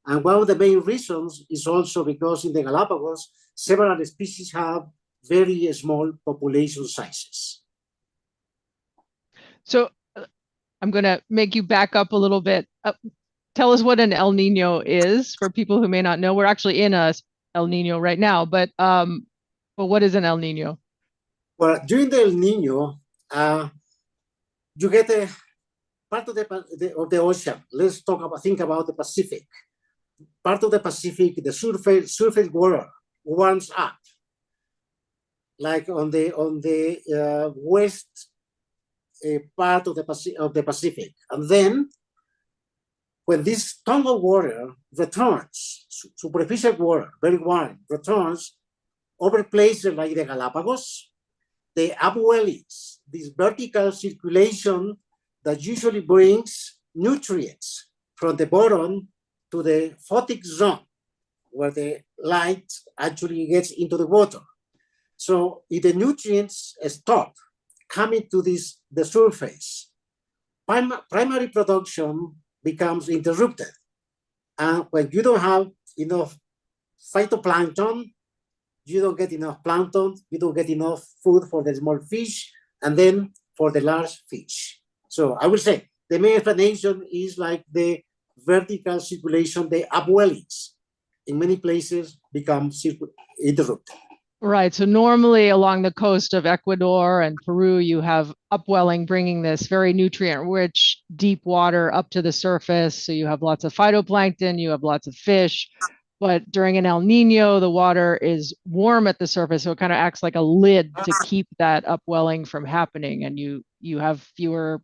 Speaker 5: And one of the main reasons is also because in the Galapagos, several species have very small population sizes.
Speaker 1: So I'm going to make you back up a little bit. Tell us what an El Nino is for people who may not know. We're actually in a El Nino right now, but what is an El Nino?
Speaker 5: Well, during the El Nino, you get a part of the ocean. Let's think about the Pacific. Part of the Pacific, the surface water warms up, like on the west part of the Pacific, and then when this tongue of water returns, superficial water, very warm, returns over places like the Galapagos, the upwellings, this vertical circulation that usually brings nutrients from the bottom to the photic zone, where the light actually gets into the water. So if the nutrients stop coming to the surface, primary production becomes interrupted. And when you don't have enough phytoplankton, you don't get enough plankton, you don't get enough food for the small fish, and then for the large fish. So I would say the main explanation is like the vertical circulation, the upwellings in many places become interrupted.
Speaker 1: Right. So normally along the coast of Ecuador and Peru, you have upwelling bringing this very nutrient-rich deep water up to the surface. So you have lots of phytoplankton, you have lots of fish. But during an El Nino, the water is warm at the surface, so it kind of acts like a lid to keep that upwelling from happening. And you have fewer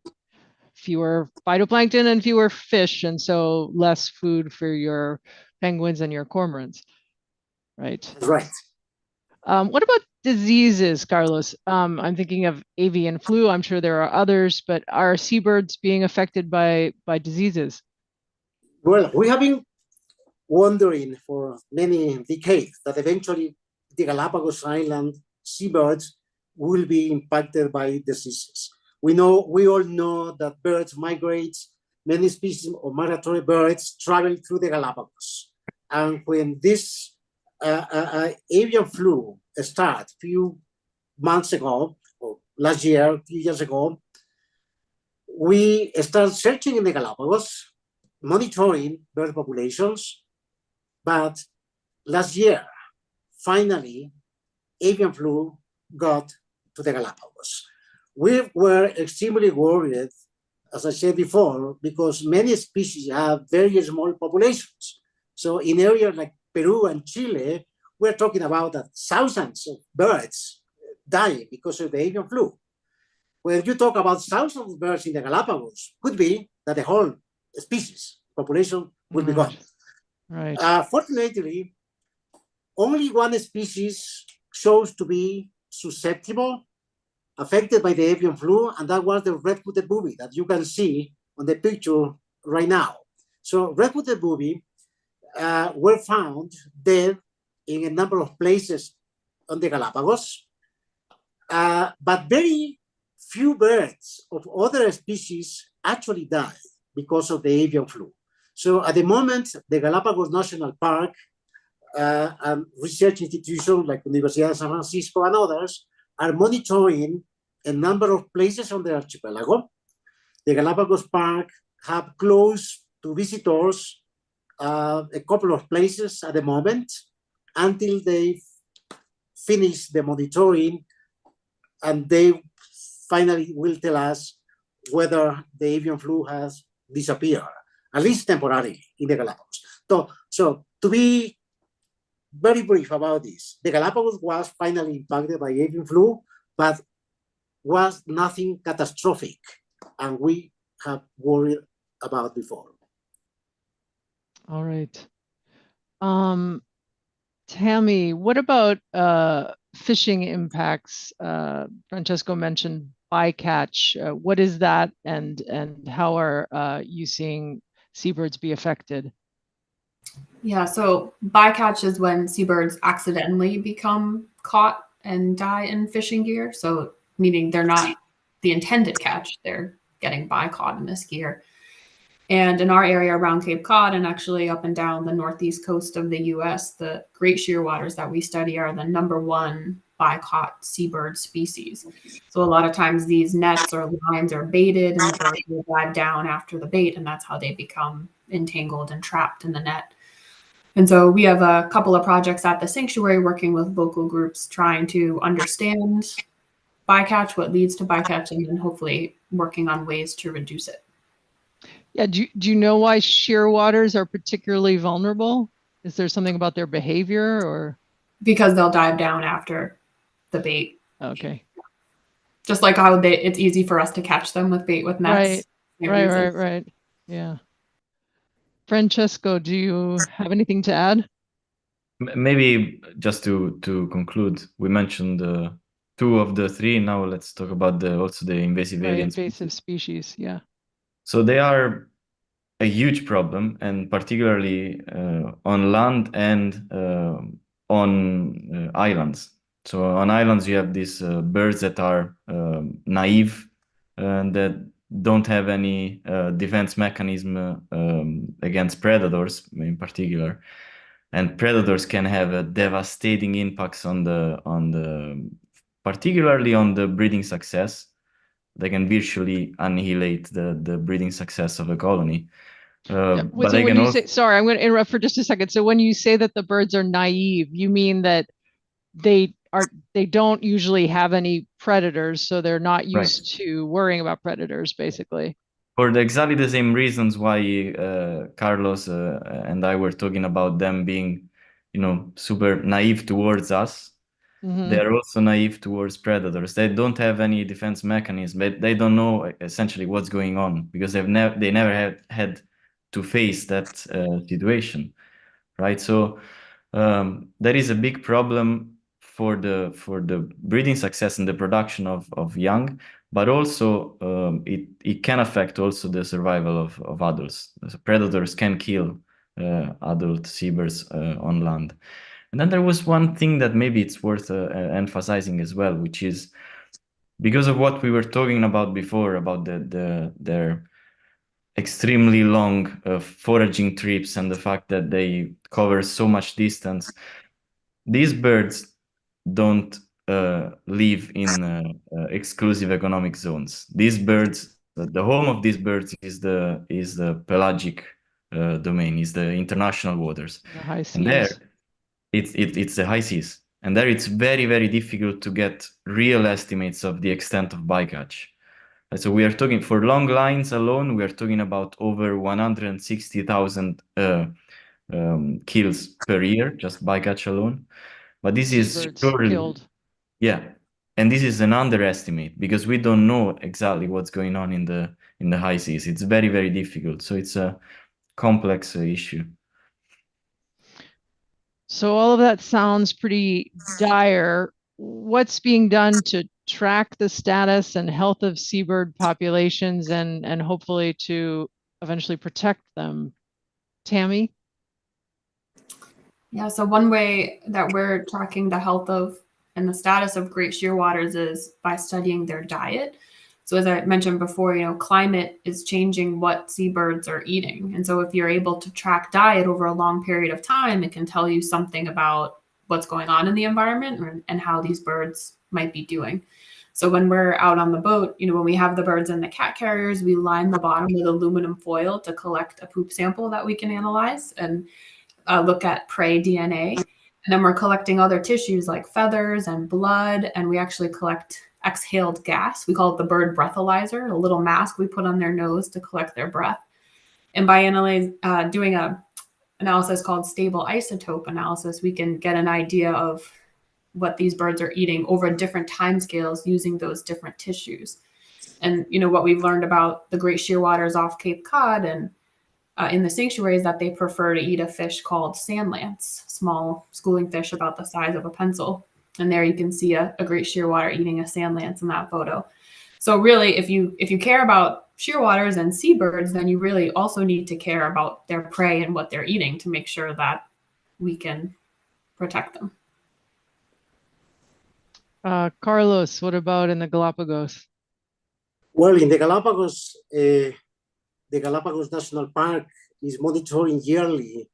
Speaker 1: phytoplankton and fewer fish, and so less food for your penguins and your cormorants. Right.
Speaker 5: Right.
Speaker 1: What about diseases, Carlos? I'm thinking of avian flu. I'm sure there are others, but are seabirds being affected by diseases?
Speaker 5: Well, we have been wondering for many decades that eventually the Galapagos Island seabirds will be impacted by diseases. We all know that birds migrate. Many species of migratory birds travel through the Galapagos, and when this avian flu started a few months ago, or last year, a few years ago, we started searching in the Galapagos, monitoring bird populations, but last year, finally, avian flu got to the Galapagos. We were extremely worried, as I said before, because many species have very small populations. So in areas like Peru and Chile, we're talking about that thousands of birds die because of the avian flu. When you talk about thousands of birds in the Galapagos, could be that the whole species population will be gone.
Speaker 1: Right.
Speaker 5: Fortunately, only one species shows to be susceptible, affected by the avian flu, and that was the red-footed booby that you can see on the picture right now. So red-footed booby were found dead in a number of places on the Galapagos, but very few birds of other species actually died because of the avian flu. So at the moment, the Galapagos National Park and research institutions like Universidad of San Francisco and others are monitoring a number of places on the archipelago. The Galapagos Park have closed to visitors a couple of places at the moment until they finish the monitoring, and they finally will tell us whether the avian flu has disappeared, at least temporarily, in the Galapagos. So to be very brief about this, the Galapagos was finally impacted by avian flu, but was nothing catastrophic, and we have worried about before.
Speaker 1: All right. Tammy, what about fishing impacts? Francesco mentioned bycatch. What is that, and how are you seeing seabirds be affected?
Speaker 4: Yeah, so bycatch is when seabirds accidentally become caught and die in fishing gear. So meaning they're not the intended catch, they're getting by-caught in this gear. And in our area around Cape Cod and actually up and down the northeast coast of the US, the great shearwaters that we study are the #1 by-caught seabird species. So a lot of times these nets or lines are baited and the birds will dive down after the bait, and that's how they become entangled and trapped in the net. And so we have a couple of projects at the sanctuary working with local groups trying to understand bycatch, what leads to bycatch, and then hopefully working on ways to reduce it.
Speaker 1: Yeah, do you know why shearwaters are particularly vulnerable? Is there something about their behavior, or?
Speaker 4: Because they'll dive down after the bait.
Speaker 1: Okay.
Speaker 4: Just like how it's easy for us to catch them with bait with nets.
Speaker 1: Right. Yeah. Francesco, do you have anything to add?
Speaker 3: Maybe just to conclude, we mentioned 2 of the 3. Now let's talk about also the invasive alien
Speaker 1: invasive species. Yeah.
Speaker 3: So they are a huge problem, and particularly on land and on islands. So on islands, you have these birds that are naive and that don't have any defense mechanism against predators in particular. And predators can have a devastating impacts on the particularly on the breeding success. They can virtually annihilate the breeding success of a colony. But
Speaker 1: so when you say, sorry, I'm going to interrupt for just a second. So when you say that the birds are naive, you mean that they don't usually have any predators, so they're not used to worrying about predators, basically.
Speaker 3: For exactly the same reasons why Carlos and I were talking about them being, super naive towards us. Mm-hmm. They are also naive towards predators. They don't have any defense mechanism, but they don't know essentially what's going on because they never had to face that situation, right? So there is a big problem for the breeding success and the production of young, but also it can affect also the survival of adults. So predators can kill adult seabirds on land. And then there was one thing that maybe it's worth emphasizing as well, which is because of what we were talking about before, about their extremely long foraging trips and the fact that they cover so much distance. These birds don't live in exclusive economic zones. These birds, the home of these birds is the pelagic domain, is the international waters.
Speaker 1: The high seas.
Speaker 3: And there, it's the high seas. And there it's very, very difficult to get real estimates of the extent of bycatch. So we are talking, for long lines alone, we are talking about over 160,000 kills per year, just bycatch alone. But this is
Speaker 1: Seabirds
Speaker 3: surely,
Speaker 1: killed.
Speaker 3: yeah, and this is an underestimate because we don't know exactly what's going on in the high seas. It's very, very difficult. So it's a complex issue.
Speaker 1: So all of that sounds pretty dire. What's being done to track the status and health of seabird populations and hopefully to eventually protect them? Tammy?
Speaker 4: Yeah, so one way that we're tracking the health of and the status of great shearwaters is by studying their diet. So as I mentioned before, climate is changing what seabirds are eating. And so if you're able to track diet over a long period of time, it can tell you something about what's going on in the environment and how these birds might be doing. So when we're out on the boat, when we have the birds in the cat carriers, we line the bottom with aluminum foil to collect a poop sample that we can analyze and look at prey DNA. And then we're collecting other tissues like feathers and blood, and we actually collect exhaled gas. We call it the bird breathalyzer, a little mask we put on their nose to collect their breath. And by doing a analysis called stable isotope analysis, we can get an idea of what these birds are eating over different timescales using those different tissues. And what we've learned about the great shearwaters off Cape Cod and in the sanctuary is that they prefer to eat a fish called sand lance, small schooling fish about the size of a pencil. And there you can see a great shearwater eating a sand lance in that photo. So really, if you care about shearwaters and seabirds, then you really also need to care about their prey and what they're eating to make sure that we can protect them.
Speaker 1: Carlos, what about in the Galapagos?
Speaker 5: Well, in the Galapagos National Park is monitoring yearly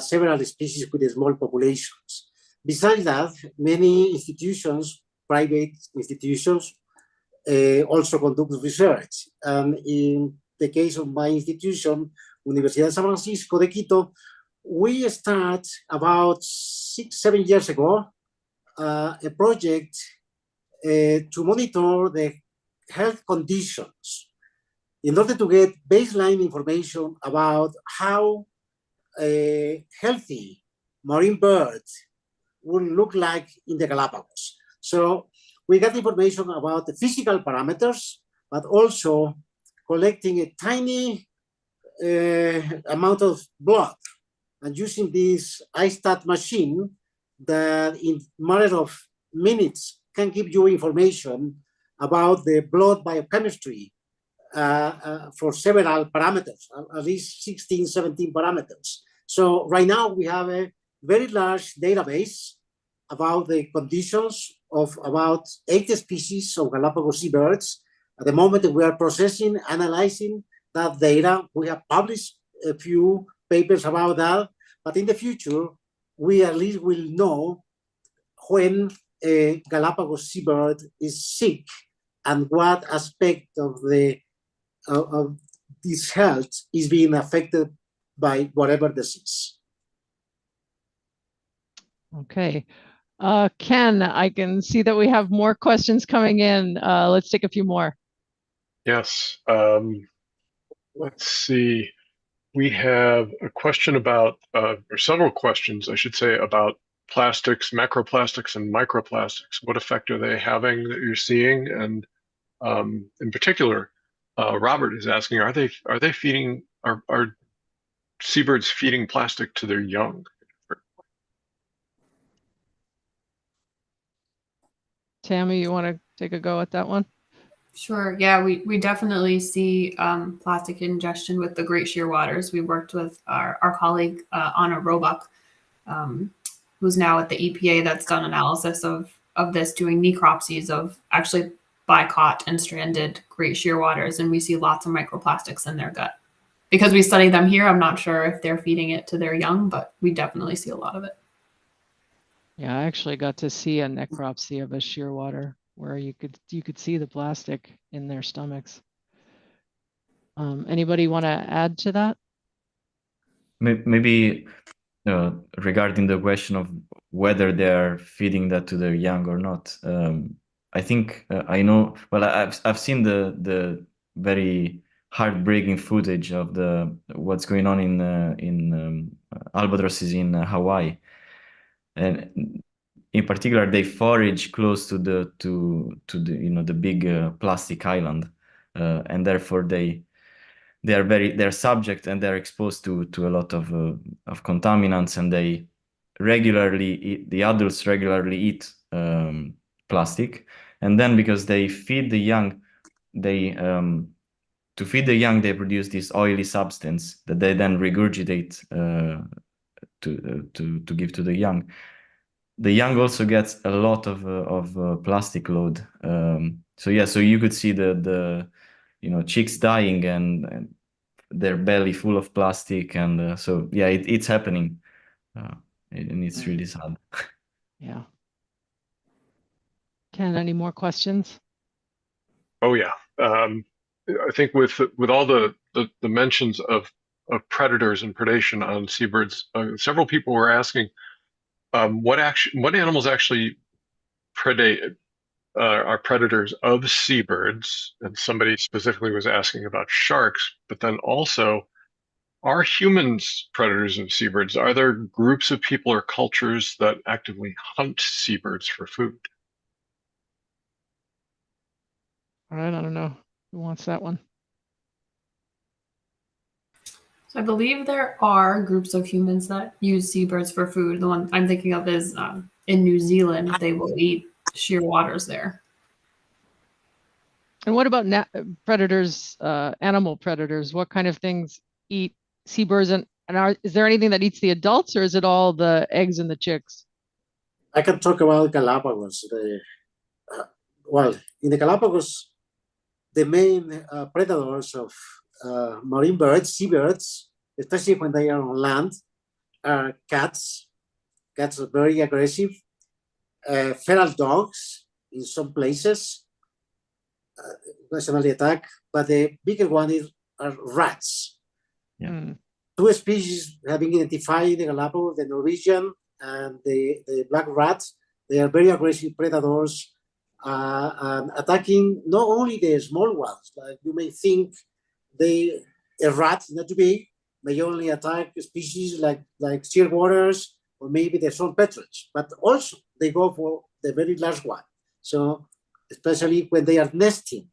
Speaker 5: several species with small populations. Besides that, many institutions, private institutions, also conduct research. In the case of my institution, Universidad San Francisco de Quito, we start about 6-7 years ago a project to monitor the health conditions in order to get baseline information about how a healthy marine birds would look like in the Galapagos. So we got information about the physical parameters, but also collecting a tiny amount of blood and using this iStat machine that in a matter of minutes can give you information about the blood biochemistry for several parameters, at least 16, 17 parameters. So right now we have a very large database about the conditions of about 80 species of Galapagos seabirds. At the moment we are processing, analyzing that data. We have published a few papers about that, but in the future, we at least will know when a Galapagos seabird is sick and what aspect of this health is being affected by whatever disease.
Speaker 1: Okay. Ken, I can see that we have more questions coming in. Let's take a few more.
Speaker 6: Yes. Let's see. We have a question about, or several questions, I should say, about plastics, macroplastics and microplastics. What effect are they having that you're seeing? And in particular, Robert is asking, are they feeding, are seabirds feeding plastic to their young?
Speaker 1: Tammy, you want to take a go at that one?
Speaker 4: Sure. Yeah, we definitely see plastic ingestion with the Great Shearwaters. We worked with our colleague Anna Roebuck, who's now at the EPA, that's done analysis of this, doing necropsies of actually bicaught and stranded Great Shearwaters, and we see lots of microplastics in their gut. Because we study them here, I'm not sure if they're feeding it to their young, but we definitely see a lot of it.
Speaker 1: Yeah, I actually got to see a necropsy of a shearwater where you could see the plastic in their stomachs. Anybody want to add to that?
Speaker 3: Maybe regarding the question of whether they're feeding that to their young or not. I think I know. Well, I've seen the very heartbreaking footage of what's going on in albatrosses in Hawaii, and in particular they forage close to the the big plastic island, and therefore they're subject and they're exposed to a lot of contaminants, and the adults regularly eat plastic, and then because they feed the young, to feed the young they produce this oily substance that they then regurgitate to give to the young. The young also gets a lot of plastic load. So you could see the chicks dying and their belly full of plastic, and so yeah, it's happening, and it's really sad.
Speaker 1: Yeah. Ken, any more questions?
Speaker 6: Oh yeah. I think with all the mentions of predators and predation on seabirds, several people were asking what animals actually predate are predators of seabirds, and somebody specifically was asking about sharks, but then also, are humans predators of seabirds? Are there groups of people or cultures that actively hunt seabirds for food?
Speaker 1: All right, I don't know. Who wants that one?
Speaker 4: So I believe there are groups of humans that use seabirds for food. The one I'm thinking of is in New Zealand, they will eat shearwaters there.
Speaker 1: And what about predators, animal predators? What kind of things eat seabirds, and is there anything that eats the adults, or is it all the eggs and the chicks?
Speaker 5: I can talk about Galapagos. Well, in the Galapagos, the main predators of marine birds, seabirds, especially when they are on land, are cats. Cats are very aggressive. Feral dogs in some places occasionally attack, but the bigger one are rats.
Speaker 3: Yeah.
Speaker 5: Two species have been identified in the Galapagos, the Norwegian and the black rat. They are very aggressive predators, and attacking not only the small ones. Like you may think a rat, not too big, may only attack species like shearwaters or maybe the salt petrels, but also they go for the very large one. So especially when they are nesting,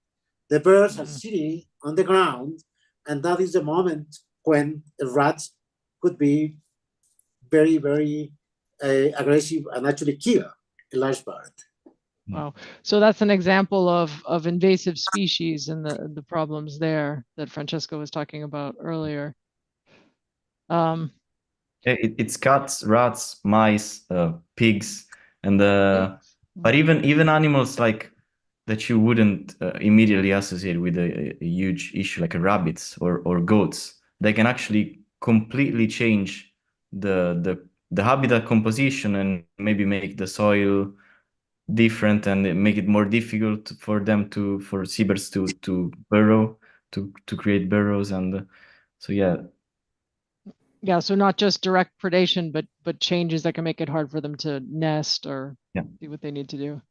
Speaker 5: the birds are sitting on the ground, and that is the moment when a rat could be very, very aggressive and actually kill a large bird.
Speaker 1: Wow. So that's an example of invasive species and the problems there that Francesco was talking about earlier.
Speaker 3: It's cats, rats, mice, pigs, and but even animals like that you wouldn't immediately associate with a huge issue like rabbits or goats. They can actually completely change the habitat composition and maybe make the soil different and make it more difficult for seabirds to burrow, to create burrows, and so yeah.
Speaker 1: Yeah, so not just direct predation, but changes that can make it hard for them to nest or do what they need to do.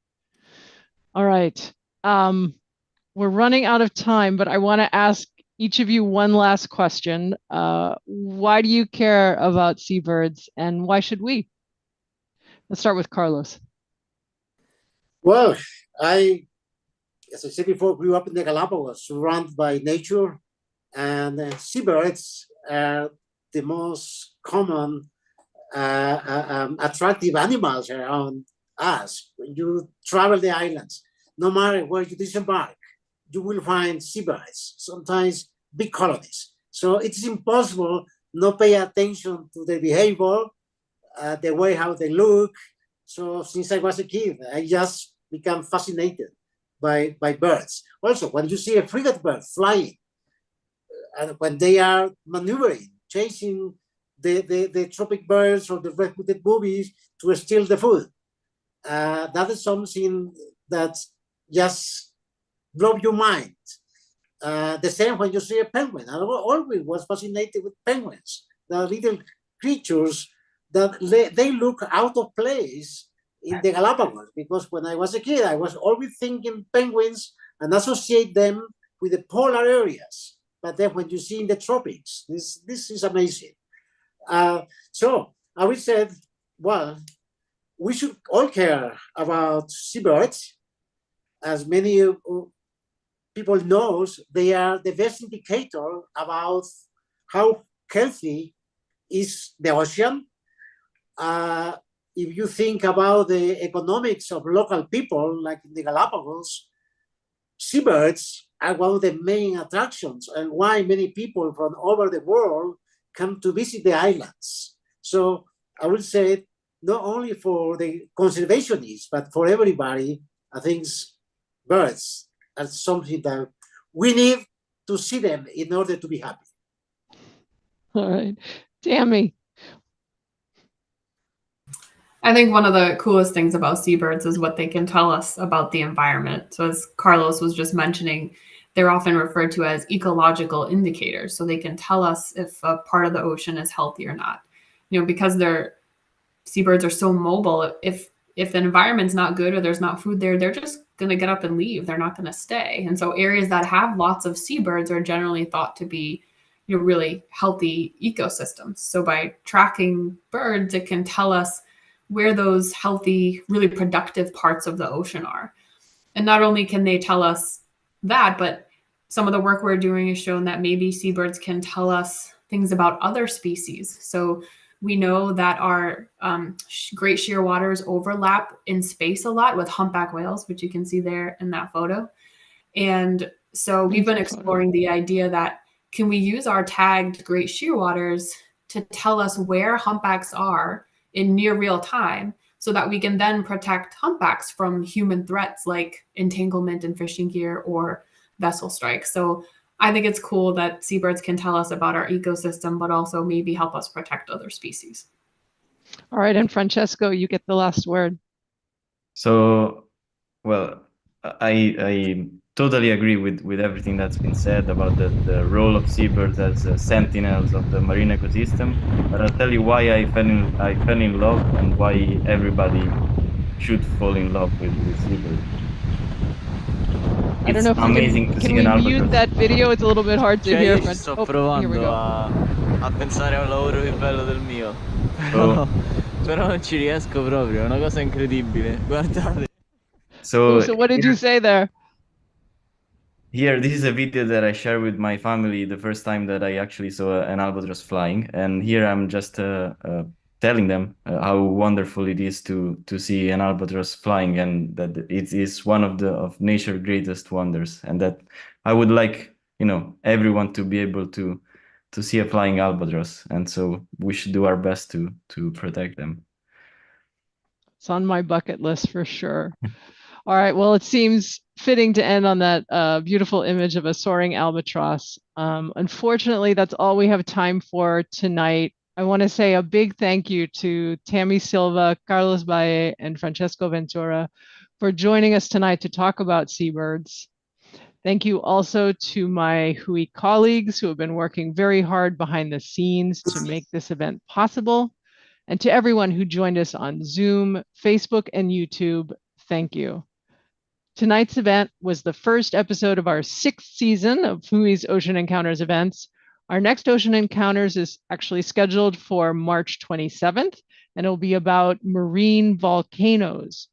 Speaker 1: All right. We're running out of time, but I want to ask each of you one last question. Why do you care about seabirds, and why should we? Let's start with Carlos.
Speaker 5: Well, as I said before, grew up in the Galapagos, surrounded by nature, and seabirds are the most common attractive animals around us, when you travel the islands, no matter where you disembark, you will find seabirds, sometimes big colonies. So it's impossible not pay attention to their behavior, the way how they look. So since I was a kid, I just become fascinated by birds. Also, when you see a frigate bird flying, and when they are maneuvering, chasing the tropic birds or the red-hooded boobies to steal the food, that is something that just blow your mind. The same when you see a penguin. I always was fascinated with penguins, the little creatures that they look out of place in the Galapagos, because when I was a kid, I was always thinking penguins and associate them with the polar areas. But then when you see in the tropics, this is amazing. So I would say, well, we should all care about seabirds. As many people knows, they are the best indicator about how healthy is the ocean. If you think about the economics of local people, like in the Galapagos, seabirds are one of the main attractions and why many people from all over the world come to visit the islands. So I would say not only for the conservationists, but for everybody, I think birds are something that we need to see them in order to be happy.
Speaker 1: All right. Tammy.
Speaker 4: I think one of the coolest things about seabirds is what they can tell us about the environment. So as Carlos was just mentioning, they're often referred to as ecological indicators. So they can tell us if a part of the ocean is healthy or not. You know, because seabirds are so mobile, if the environment's not good or there's not food there, they're just going to get up and leave. They're not going to stay. And so areas that have lots of seabirds are generally thought to be, you know, really healthy ecosystems. So by tracking birds, it can tell us where those healthy, really productive parts of the ocean are. And not only can they tell us that, but some of the work we're doing has shown that maybe seabirds can tell us things about other species. So we know that our great shear waters overlap in space a lot with humpback whales, which you can see there in that photo. And so we've been exploring the idea that can we use our tagged great shear waters to tell us where humpbacks are in near real time so that we can then protect humpbacks from human threats like entanglement in fishing gear or vessel strikes. So I think it's cool that seabirds can tell us about our ecosystem, but also maybe help us protect other species.
Speaker 1: All right. And Francesco, you get the last word.
Speaker 3: So, well, I totally agree with everything that's been said about the role of seabirds as sentinels of the marine ecosystem. But I'll tell you why I fell in love and why everybody should fall in love with seabirds.
Speaker 1: I don't know if
Speaker 3: amazing to
Speaker 1: can
Speaker 3: see
Speaker 1: we
Speaker 3: an
Speaker 1: mute
Speaker 3: albatross.
Speaker 1: that video? It's a little bit hard to
Speaker 7: Cioè
Speaker 1: hear.
Speaker 7: io ci sto
Speaker 1: Here we
Speaker 7: provando
Speaker 1: go.
Speaker 7: a pensare a un lavoro più bello del mio, però non ci riesco proprio, è una cosa incredibile, guardate.
Speaker 3: So
Speaker 1: what did you say there?
Speaker 3: Here, this is a video that I shared with my family the first time that I actually saw an albatross flying, and here I'm just telling them how wonderful it is to see an albatross flying, and that it is one of nature's greatest wonders, and that I would like, you know, everyone to be able to see a flying albatross, and so we should do our best to protect them.
Speaker 1: It's on my bucket list for sure. All right. Well, it seems fitting to end on that beautiful image of a soaring albatross. Unfortunately, that's all we have time for tonight. I want to say a big thank you to Tammy Silva, Carlos Valle, and Francesco Ventura for joining us tonight to talk about seabirds. Thank you also to my WHOI colleagues who have been working very hard behind the scenes to make this event possible. And to everyone who joined us on Zoom, Facebook, and YouTube, thank you. Tonight's event was the first episode of our 6th season of WHOI's Ocean Encounters events. Our next Ocean Encounters is actually scheduled for March 27th, and it'll be about marine volcanoes.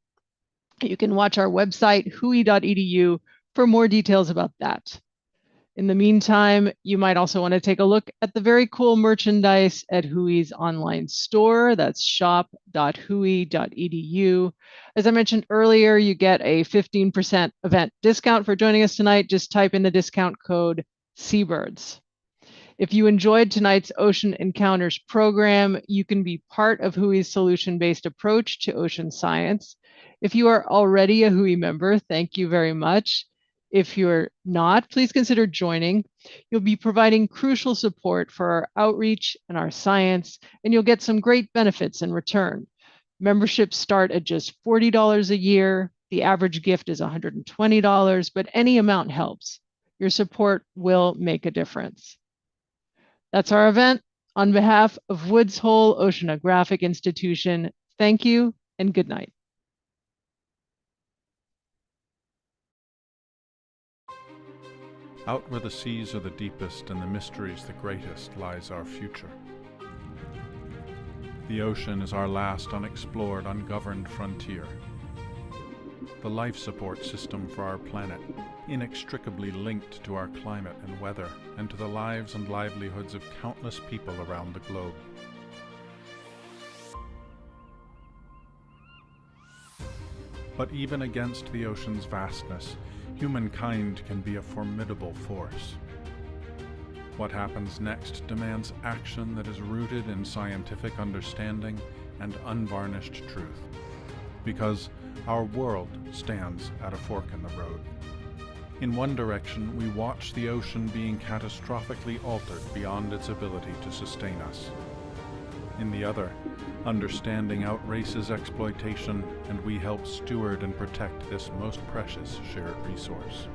Speaker 1: You can watch our website, whoi.edu, for more details about that. In the meantime, you might also want to take a look at the very cool merchandise at WHOI's online store. That's shop.whoi.edu. As I mentioned earlier, you get a 15% event discount for joining us tonight. Just type in the discount code Seabirds. If you enjoyed tonight's Ocean Encounters program, you can be part of WHOI's solution-based approach to ocean science. If you are already a WHOI member, thank you very much. If you're not, please consider joining. You'll be providing crucial support for our outreach and our science, and you'll get some great benefits in return. Memberships start at just $40 a year. The average gift is $120, but any amount helps. Your support will make a difference. That's our event. On behalf of Woods Hole Oceanographic Institution, thank you and good night.
Speaker 8: Out where the seas are the deepest and the mysteries the greatest lies our future. The ocean is our last unexplored, ungoverned frontier. The life support system for our planet, inextricably linked to our climate and weather, and to the lives and livelihoods of countless people around the globe. But even against the ocean's vastness, humankind can be a formidable force. What happens next demands action that is rooted in scientific understanding and unvarnished truth, because our world stands at a fork in the road. In one direction, we watch the ocean being catastrophically altered beyond its ability to sustain us. In the other, understanding outraces exploitation, and we help steward and protect this most precious shared resource.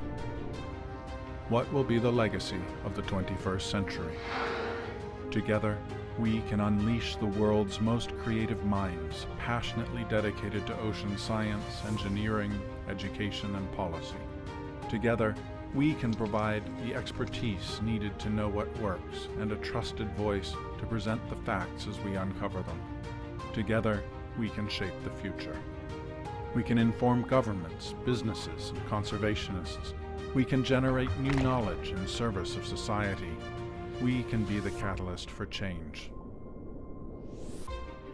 Speaker 8: What will be the legacy of the 21st century? Together, we can unleash the world's most creative minds, passionately dedicated to ocean science, engineering, education, and policy. Together, we can provide the expertise needed to know what works and a trusted voice to present the facts as we uncover them. Together, we can shape the future. We can inform governments, businesses, and conservationists. We can generate new knowledge in service of society. We can be the catalyst for change.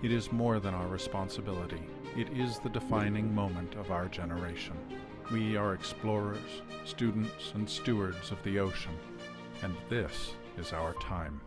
Speaker 8: It is more than our responsibility. It is the defining moment of our generation. We are explorers, students, and stewards of the ocean, and this is our time.